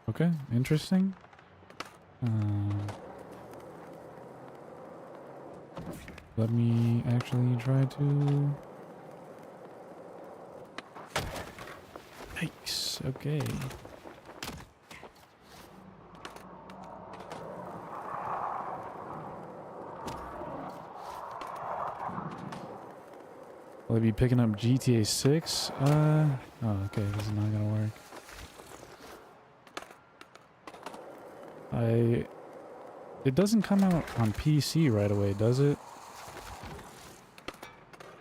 Okay, interesting. Let me actually try to... Yikes, okay. Will I be picking up GTA 6? Oh, okay, this is not gonna work. It doesn't come out on PC right away, does it?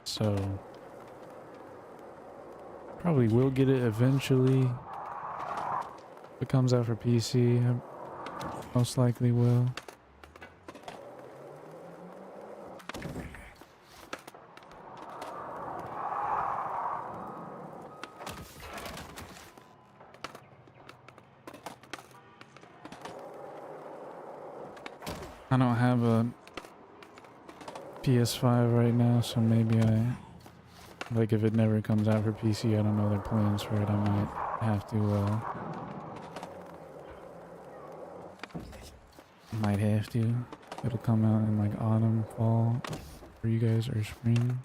So, probably will get it eventually. If it comes out for PC, I most likely will. I don't have a PS5 right now, so maybe like if it never comes out for PC, I don't know their plans for it. I might have to It'll come out in like autumn, fall for you guys, or spring.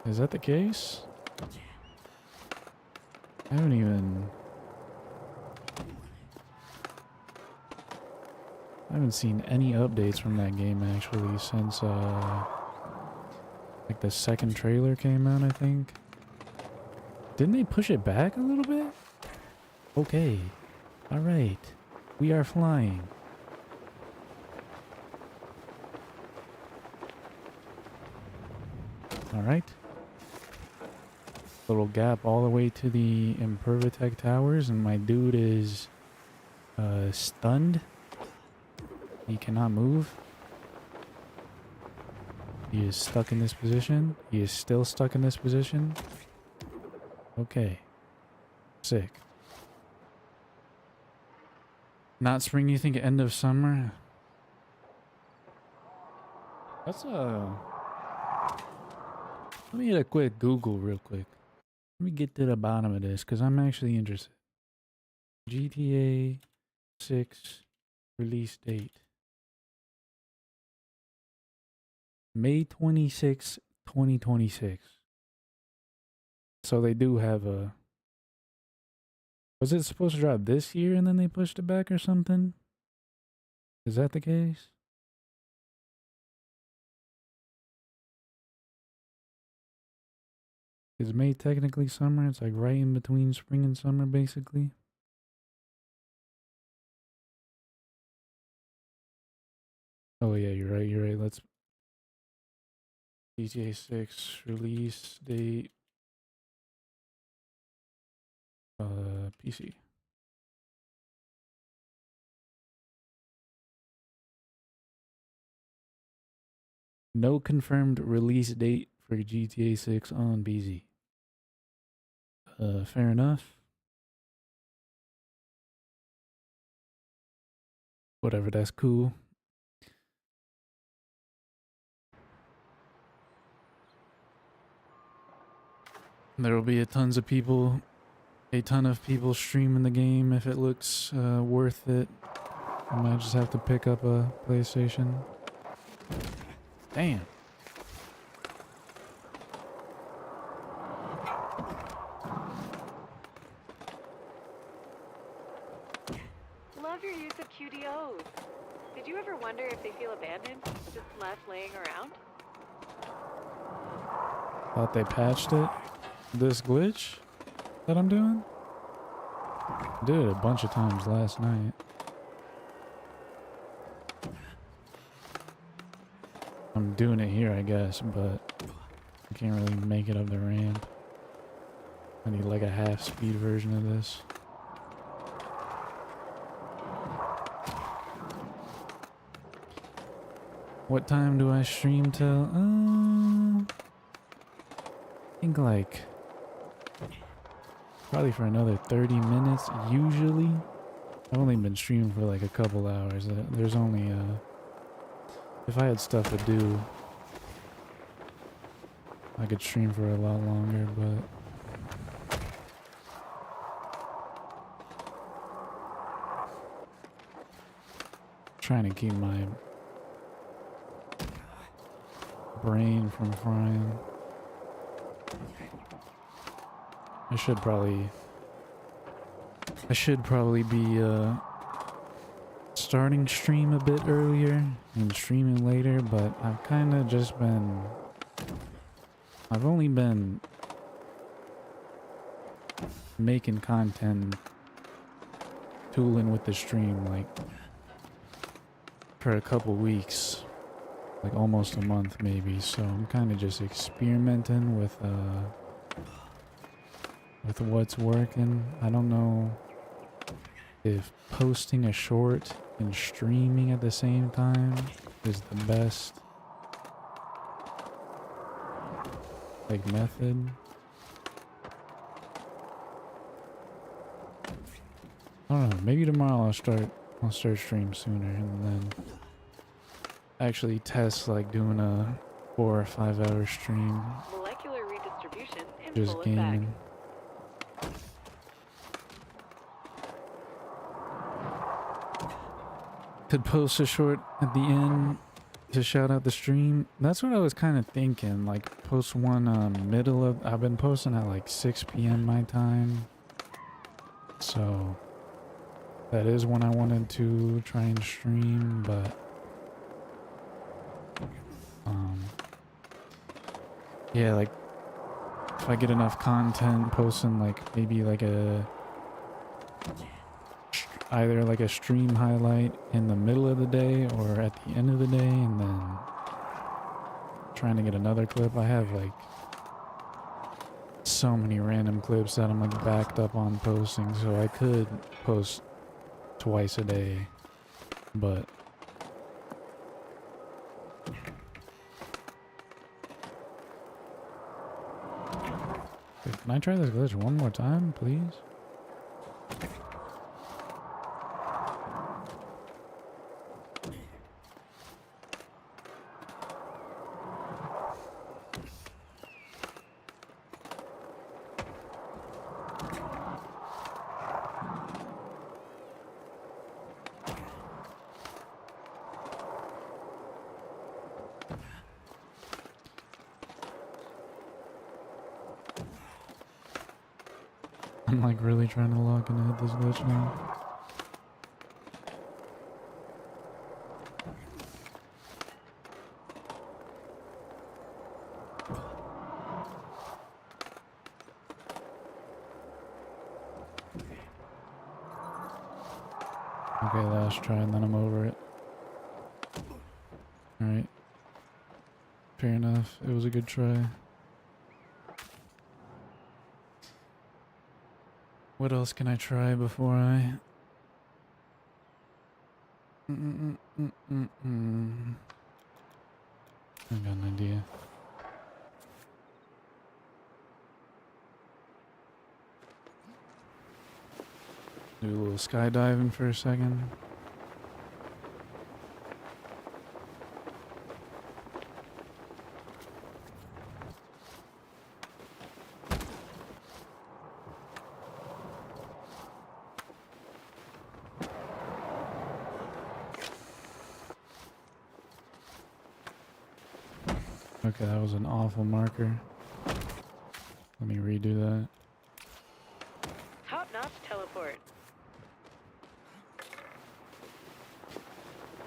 Is that the case? I haven't seen any updates from that game actually since like the second trailer came out, I think. Didn't they push it back a little bit? Okay. Alright. We are flying. Alright. Little gap all the way to the Impervatech Towers, and my dude is stunned. He cannot move. He is stuck in this position. He is still stuck in this position. Okay. Sick. Not spring, you think end of summer? That's let me get a quick Google real quick. Let me get to the bottom of this because I'm actually interested. GTA 6 release date. May 26, 2026. So they do have a... Was it supposed to drop this year and then they pushed it back or something? Is that the case? Is May technically summer? It's like right in between spring and summer, basically. Oh yeah, you're right, you're right. Let's... GTA 6 release date. PC. No confirmed release date for GTA 6 on BZ. Fair enough. Whatever, that's cool. There will be a ton of people streaming the game if it looks worth it. I might just have to pick up a PlayStation. Damn. Love your use of QDOs. Did you ever wonder if they feel abandoned, just left laying around? Thought they patched it. This glitch that I'm doing? Did it a bunch of times last night. I'm doing it here, I guess, but I can't really make it up the ramp. I need like a half-speed version of this. What time do I stream till? I think like probably for another 30 minutes usually. I've only been streaming for like a couple hours. There's only if I had stuff to do, I could stream for a lot longer, but trying to keep my brain from frying. I should probably be starting stream a bit earlier and streaming later, but I've kind of just been... I've only been making content, tooling with the stream, like, for a couple weeks, like almost a month maybe, so I'm kind of just experimenting with what's working. I don't know if posting a short and streaming at the same time is the best like method. I don't know, maybe tomorrow I'll start stream sooner and then actually test like doing a 4 or 5 hour stream Molecular redistribution in just full effect. gaming. Could post a short at the end to shout out the stream. That's what I was kind of thinking, like post one middle of, I've been posting at like 6 p.m. my time, so that is when I wanted to try and stream, but yeah, like if I get enough content posting like maybe like either like a stream highlight in the middle of the day or at the end of the day, and then trying to get another clip. I have like so many random clips that I'm like backed up on posting, so I could post twice a day, but wait, can I try this glitch one more time, please? I'm like really trying to lock in and hit this glitch now. Okay, last try and then I'm over it. Alright. Fair enough. It was a good try. What else can I try before I... I got an idea. Do a little skydiving for a second. Okay, that was an awful marker. Let me redo that. Top-notch teleport.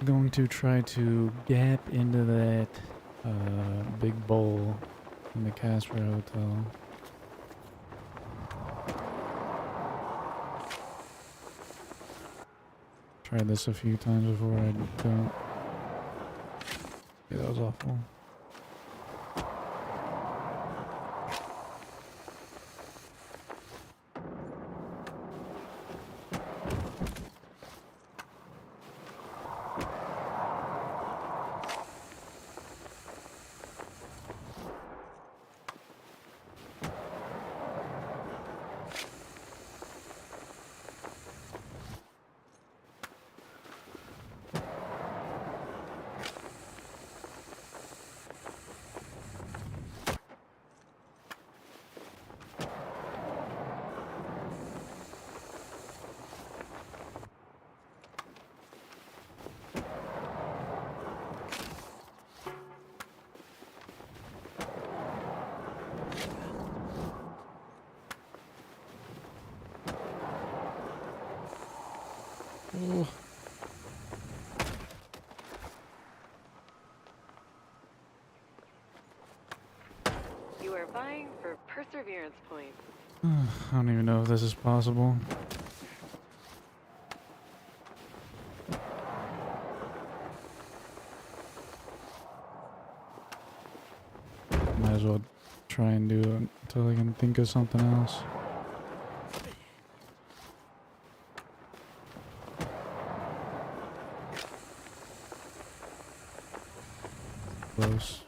I'm going to try to gap into that big bowl in the Casper Hotel. Tried this a few times before, I don't. Yeah, that was awful. Oh. You are vying for perseverance points. I don't even know if this is possible. Might as well try and do it until I can think of something else. close.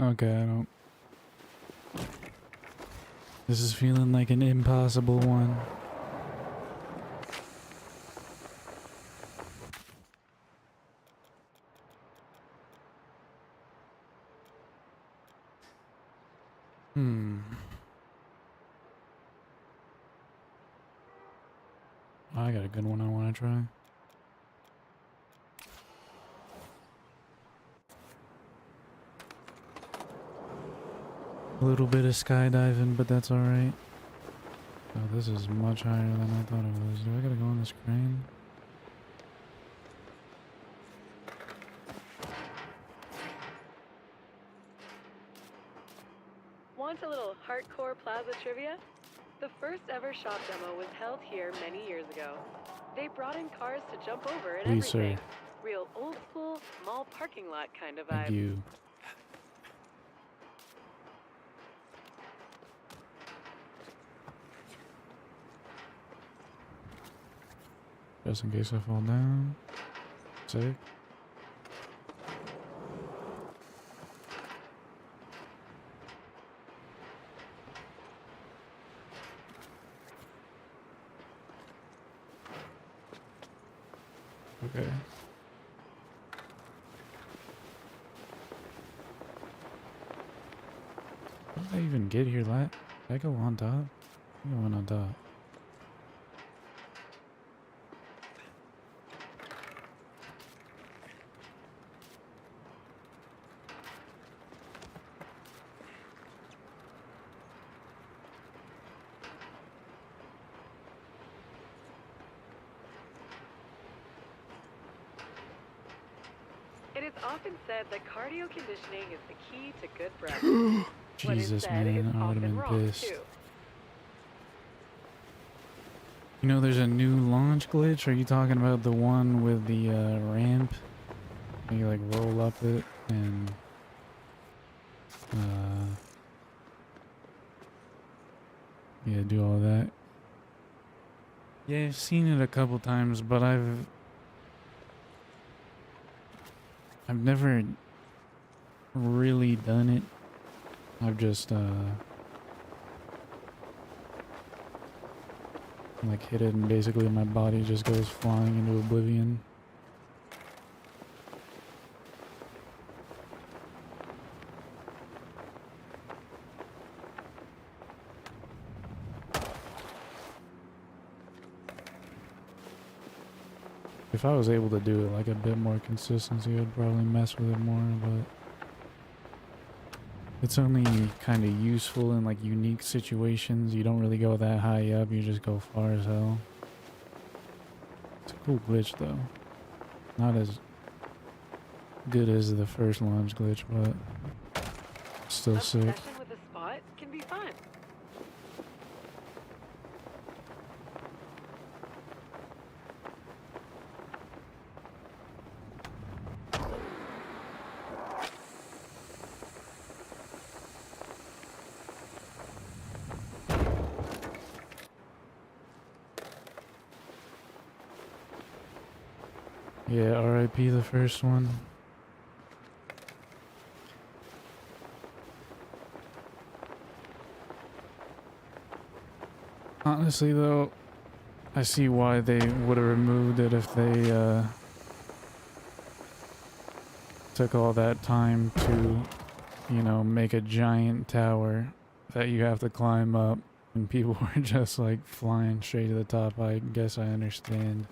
Okay, I don't. This is feeling like an impossible one. I got a good one I want to try. A little bit of skydiving, but that's alright. Oh, this is much higher than I thought it was. Do I gotta go on this crane? Want a little hardcore plaza trivia? The first ever shop demo was held here many years ago. They brought in cars to jump over and Please, everything. sir. Real old school, mall parking lot kind of vibe. Thank you. Just in case I fall down. Sick. Okay. How did I even get here? Did I go on top? I went on top. It is often said that cardio conditioning is the key to good breath. Jesus, what is said is man, I would have often been wrong, pissed. too. You know, there's a new launch glitch. Are you talking about the one with the ramp? You like roll up it and yeah, do all that. Yeah, I've seen it a couple times, but I've never really done it. I've just like hit it and basically my body just goes flying into oblivion. If I was able to do it like a bit more consistency, I'd probably mess with it more, but it's only kind of useful in like unique situations. You don't really go that high up, you just go far as hell. It's a cool glitch though. Not as good as the first launch glitch, but still sick. Obsession with a spot can be fun. Yeah, RIP the first one. Honestly though, I see why they would have removed it if they took all that time to, you know, make a giant tower that you have to climb up and people were just like flying straight to the top. I guess I understand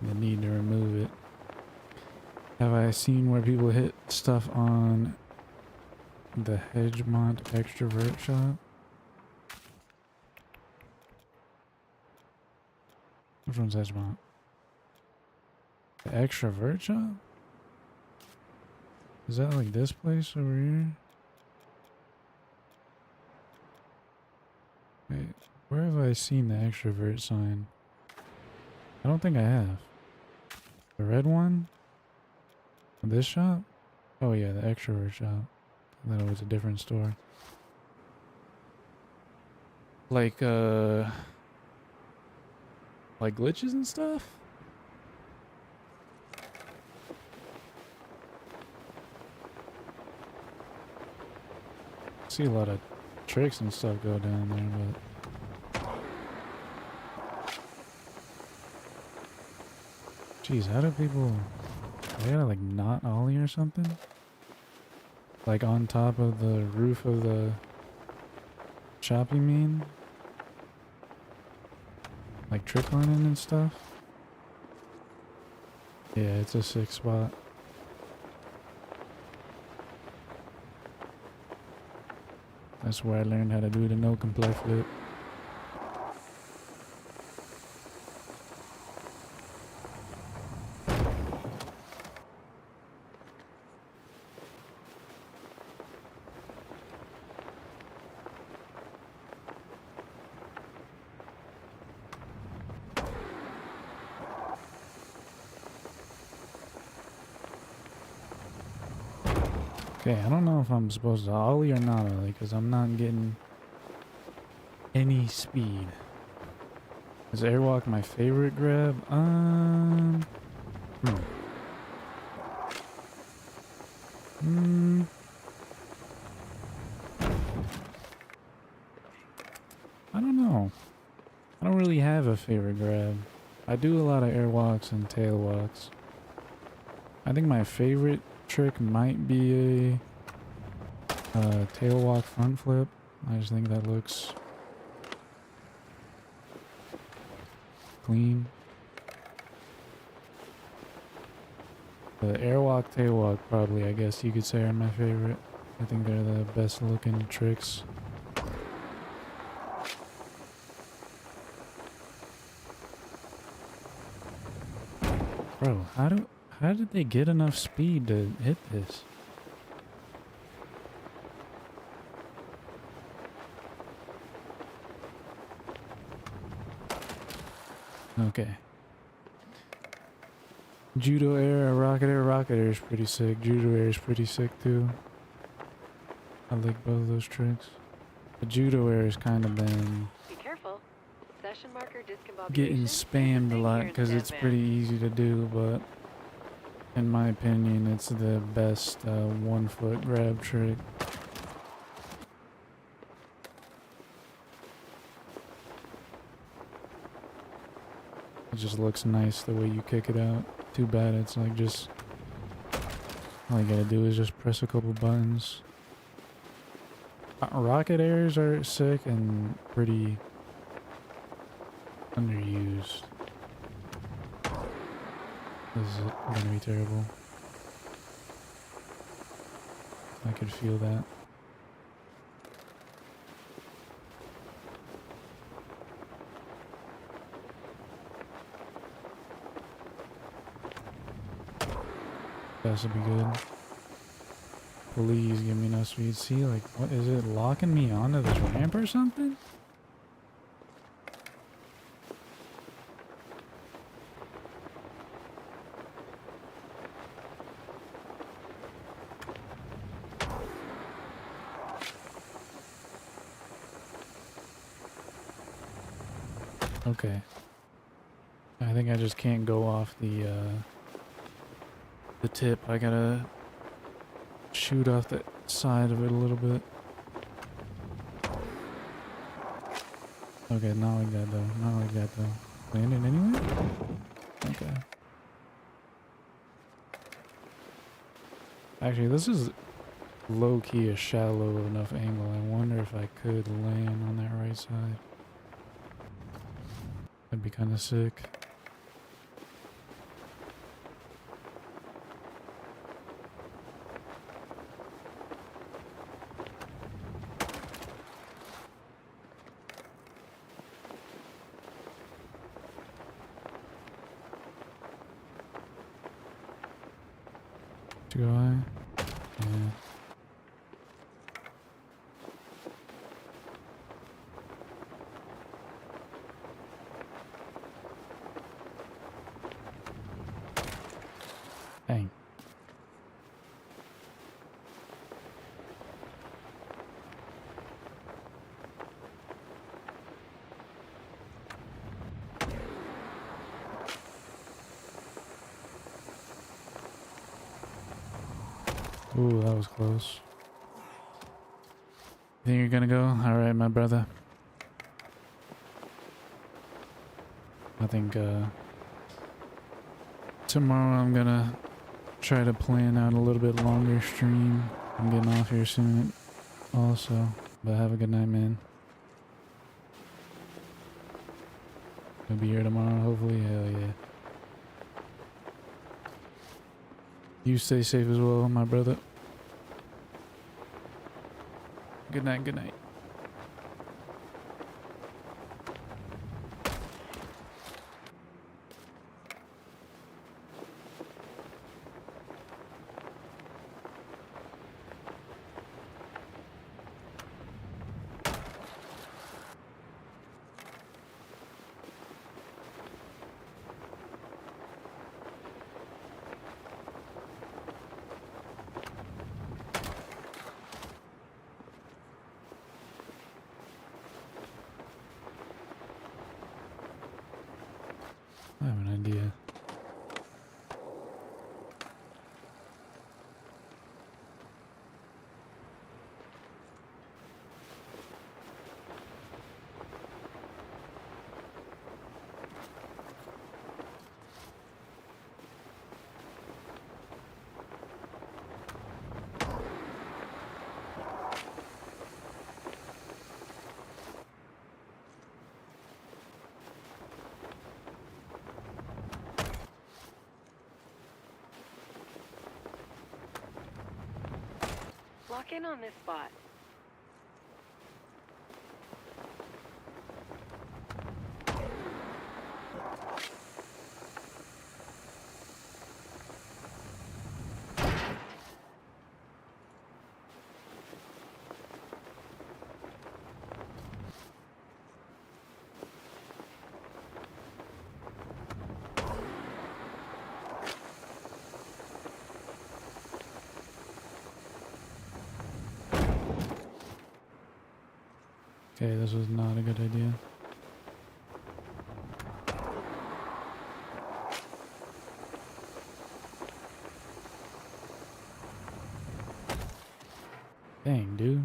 the need to remove it. Have I seen where people hit stuff on the Hedgemont extrovert shop? Which one's Hedgemont? The extrovert shop? Is that like this place over here? Wait, where have I seen the extrovert sign? I don't think I have. The red one? This shop? Oh yeah, the extrovert shop. I thought it was a different store. Like glitches and stuff? See a lot of tricks and stuff go down there, but jeez, how do people, they gotta like not ollie or something? Like on top of the roof of the shop, you mean? Like trick lining and stuff? Yeah, it's a sick spot. That's where I learned how to do the no comply flip. Okay, I don't know if I'm supposed to ollie or not ollie because I'm not getting any speed. Is airwalk my favorite grab? I don't know. I don't really have a favorite grab. I do a lot of airwalks and tail walks. I think my favorite trick might be a tail walk front flip. I just think that looks clean. The airwalk, tail walk probably, I guess you could say, are my favorite. I think they're the best looking tricks. Bro, how did they get enough speed to hit this? Okay. Judo air, rocket air is pretty sick. Judo air is pretty sick too. I like both of those tricks. The judo air has kind of been Be careful. Session marker discombobulation getting is a spammed a thing lot here in because it's Sandman. pretty easy to do, but in my opinion, it's the best 1 foot grab trick. It just looks nice the way you kick it out. Too bad it's like just, all you gotta do is just press a couple buttons. Rocket airs are sick and pretty underused. This is gonna be terrible. I could feel that. That should be good. Please give me no speed. See, like, what is it locking me onto this ramp or something? Okay. I think I just can't go off the tip. I gotta shoot off the side of it a little bit. Okay, not like that though. Not like that though. Landing anyway? Okay. Actually, this is low-key a shallow enough angle. I wonder if I could land on that right side. That'd be kind of sick. Too high? Yeah. Dang. Ooh, that was close. Think you're gonna go? Alright, my brother. I think, tomorrow I'm gonna try to plan out a little bit longer stream. I'm getting off here soon also. But have a good night, man. You'll be here tomorrow, hopefully. Hell yeah. You stay safe as well, my brother. Good night, good night. I have an idea. Lock in on this spot. Okay, this was not a good idea. Dang, dude.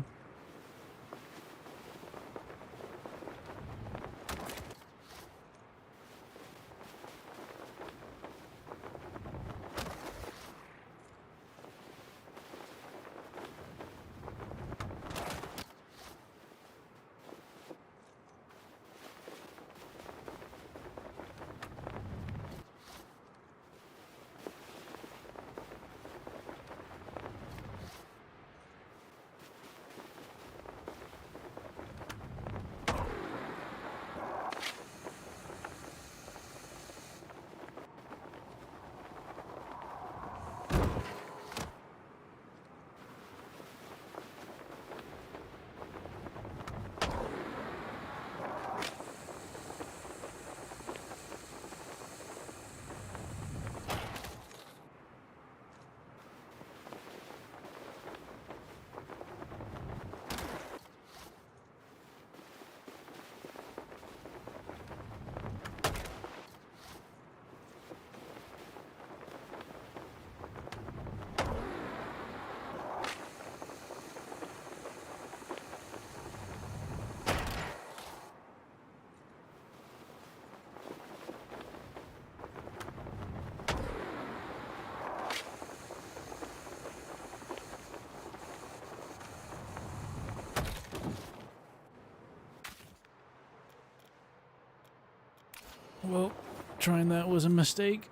Well, trying that was a mistake.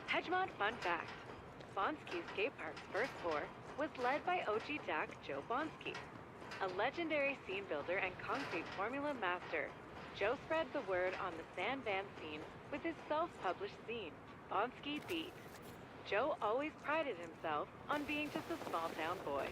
Hedgemont fun fact. Bonsky Skate Park's first floor was led by OG Jack Joe Bonsky, a legendary scene builder and concrete formula master. Joe spread the word on the sand van scene with his self-published zine, Bonsky Beat. Joe always prided himself on being just a small-town boy.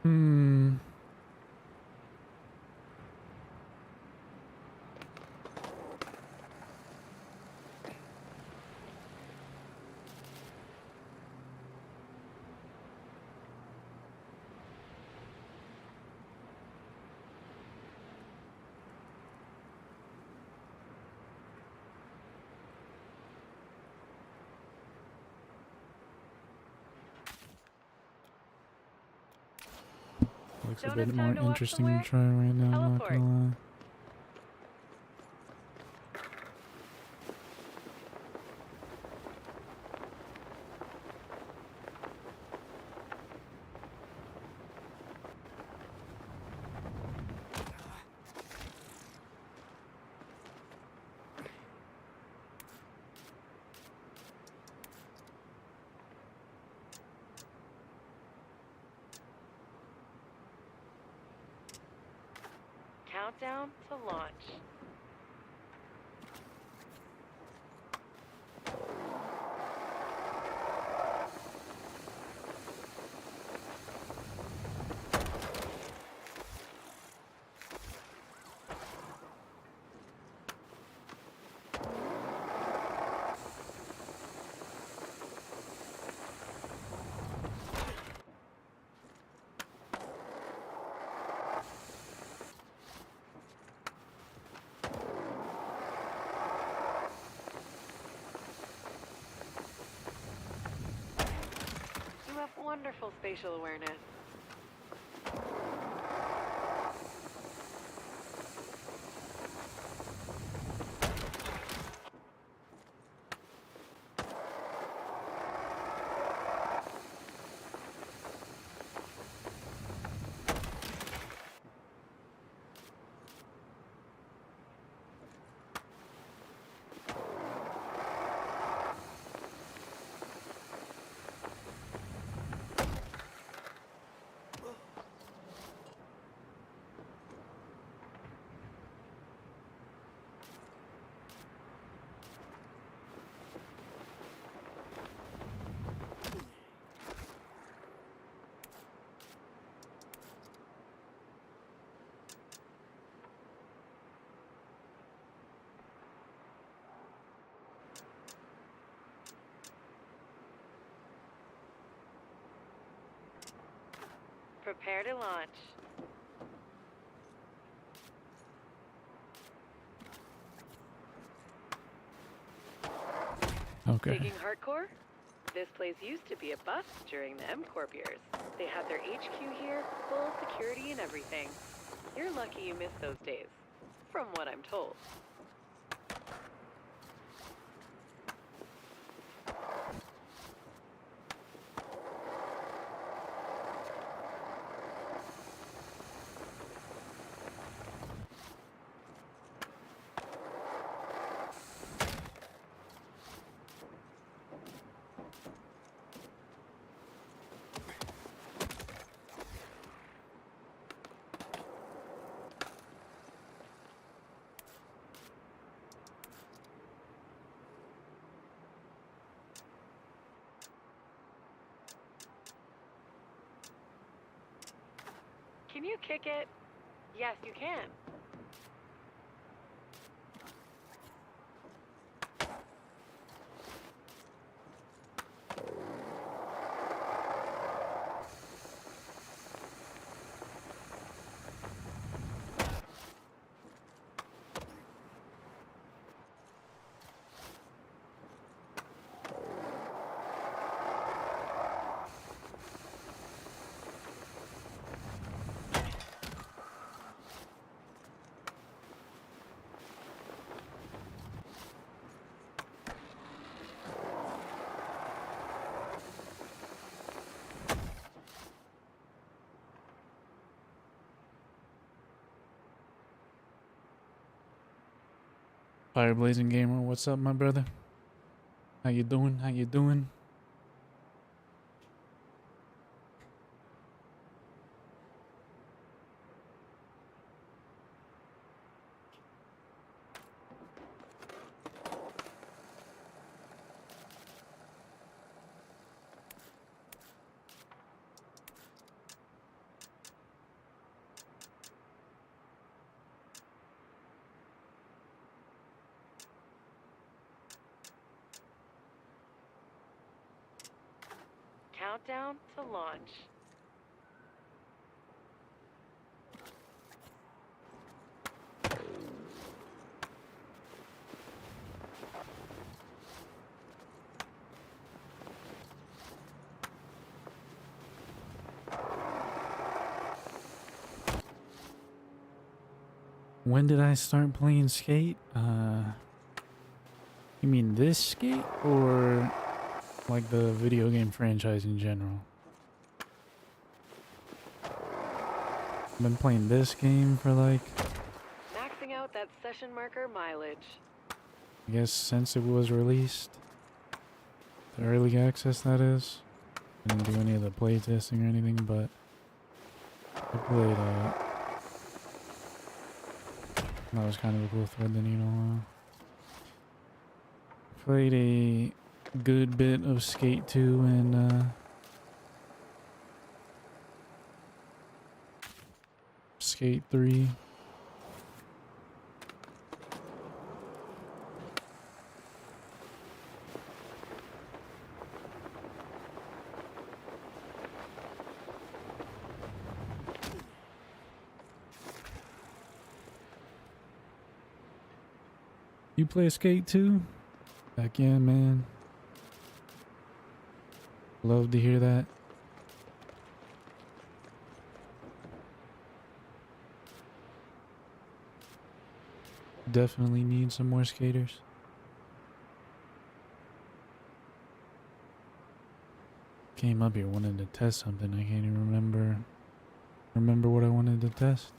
Hmm. Looks a Don't bit have more time to walk interesting somewhere? to try right now, I'm not Teleport. gonna lie. Countdown to launch. You have wonderful spatial awareness. Prepare to launch. Okay. Digging hardcore? This place used to be a bust during the M-Corp years. They had their HQ here, full security and everything. You're lucky you missed those days, from what I'm told. Can you kick it? Yes, you can. Fire Blazing Gamer, what's up, my brother? How you doing? How you doing? Countdown to launch. When did I start playing Skate? You mean this Skate or like the video game franchise in general? I've been playing this game for like, Maxing out that session marker mileage. I guess since it was released. The early access, that is. I didn't do any of the playtesting or anything, but I played, that was kind of a cool thread the needle. Played a good bit of Skate 2 and, Skate 3. You play Skate 2? Heck yeah, man. Love to hear that. Definitely need some more skaters. Came up here, wanted to test something. I can't even remember what I wanted to test.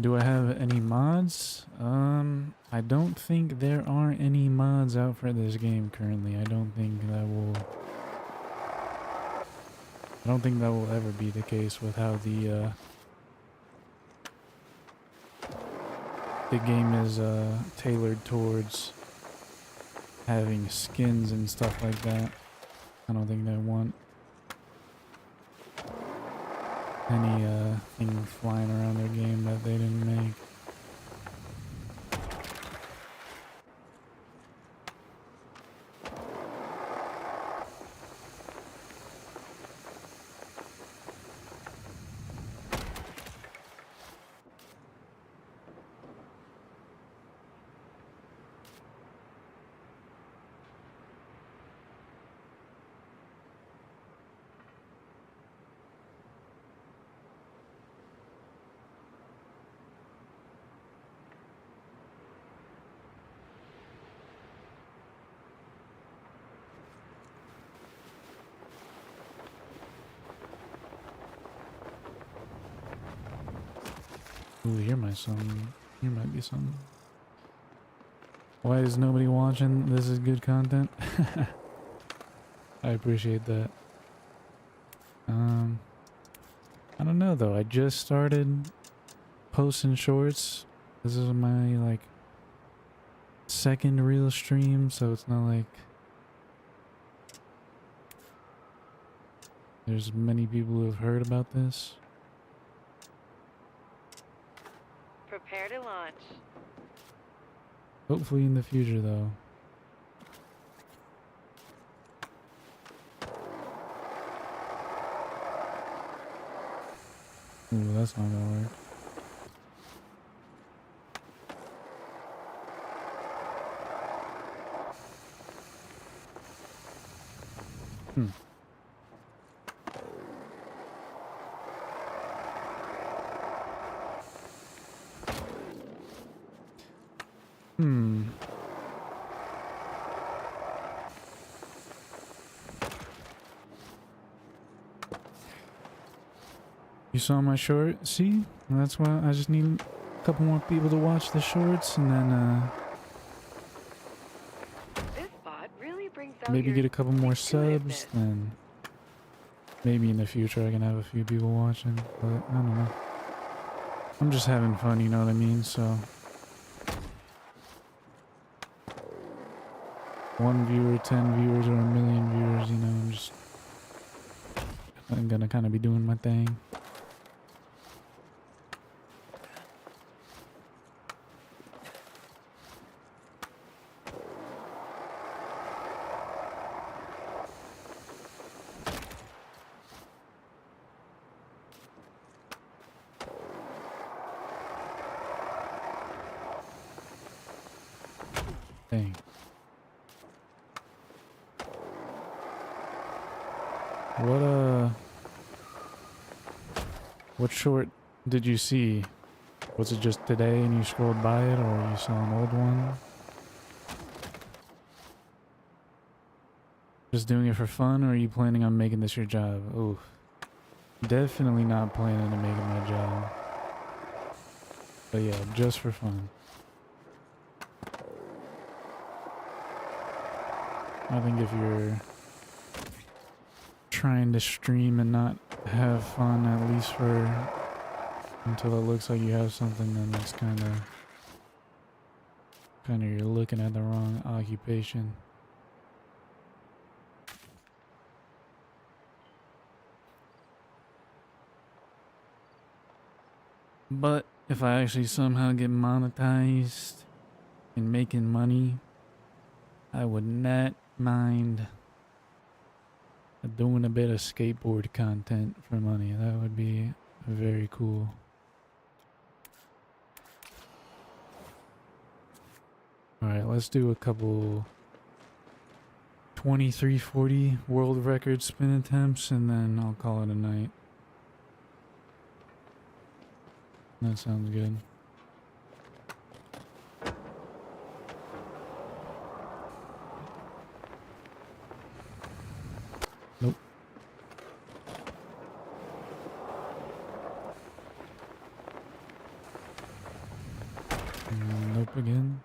Do I have any mods? I don't think there are any mods out for this game currently. I don't think that will ever be the case with how the game is tailored towards having skins and stuff like that. I don't think they want any thing flying around their game that they didn't make. Ooh, here might be some. Why is nobody watching? This is good content. I appreciate that. I don't know though. I just started posting shorts. This is my like second real stream, so it's not like there's many people who have heard about this. Prepare to launch. Hopefully in the future though. Ooh, that's not gonna work. Hmm. Hmm. You saw my short? See? That's why I just need a couple more people to watch the shorts and then This bot really brings out maybe your get a couple more intuitiveness. subs, then maybe in the future I can have a few people watching, but I don't know. I'm just having fun, you know what I mean? So 1 viewer, 10 viewers, or 1,000,000 viewers, you know, I'm gonna kind of be doing my thing. Dang. What short did you see? Was it just today and you scrolled by it, or you saw an old one? Just doing it for fun, or are you planning on making this your job? Ooh. Definitely not planning to make it my job. But yeah, just for fun. I think if you're trying to stream and not have fun, at least for until it looks like you have something, then it's kind of you're looking at the wrong occupation. But if I actually somehow get monetized and making money, I would not mind doing a bit of skateboard content for money. That would be very cool. Alright, let's do a couple 2340 world record spin attempts and then I'll call it a night. That sounds good. Nope. Nope again.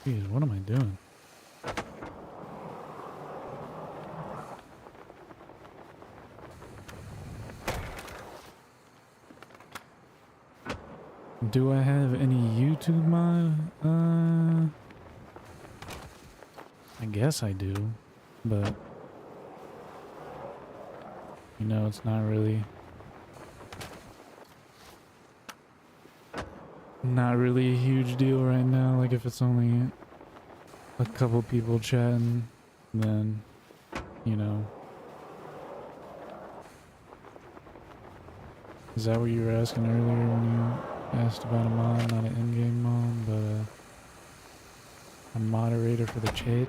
Jeez, what am I doing? Do I have any YouTube mod? I guess I do, but you know, it's not really a huge deal right now. Like if it's only a couple people chatting, then you know. Is that what you were asking earlier when you asked about a mod, not an in-game mod, but a moderator for the chat?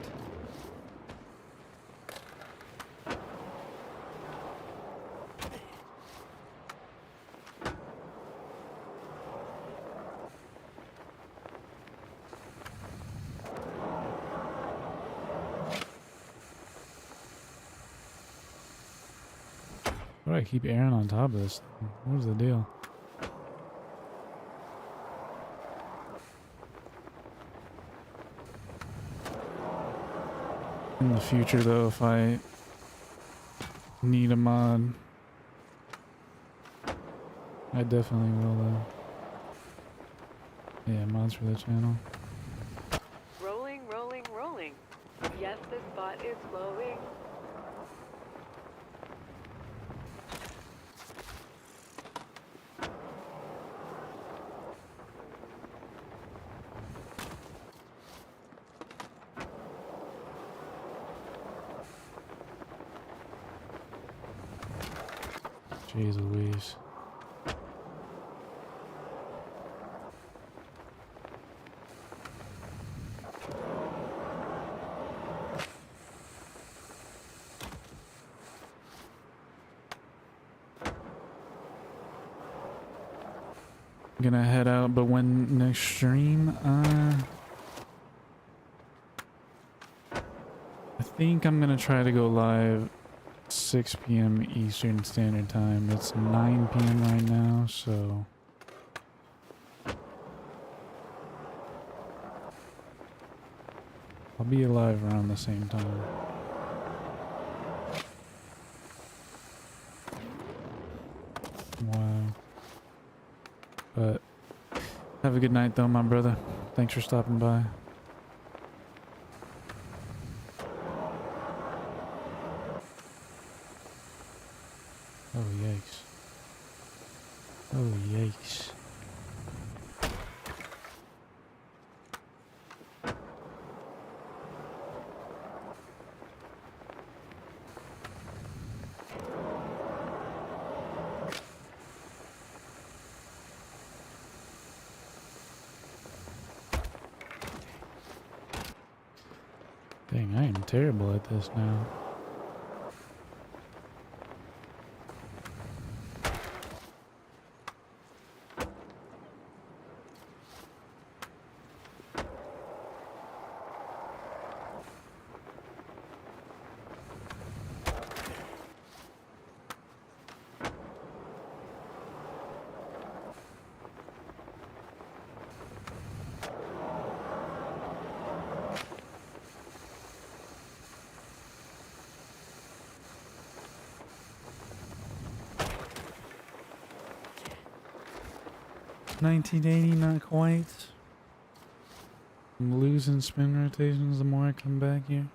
Why do I keep Aaron on top of this? What is the deal? In the future, though, if I need a mod, I definitely will, yeah, mods for the channel. Rolling, rolling, rolling. Yes, this bot is flowing. Jeez Louise. Gonna head out, but when next stream? I think I'm gonna try to go live 6 p.m. Eastern Standard Time. It's 9 p.m. right now, so I'll be alive around the same time. Wow. But have a good night though, my brother. Thanks for stopping by. Oh yikes. Oh yikes. Dang, I am terrible at this now. $19.80, not quite. I'm losing spin rotations the more I come back here.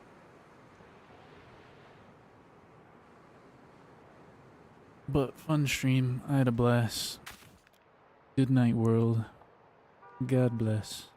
But fun stream. I had a blast. Good night, world. God bless.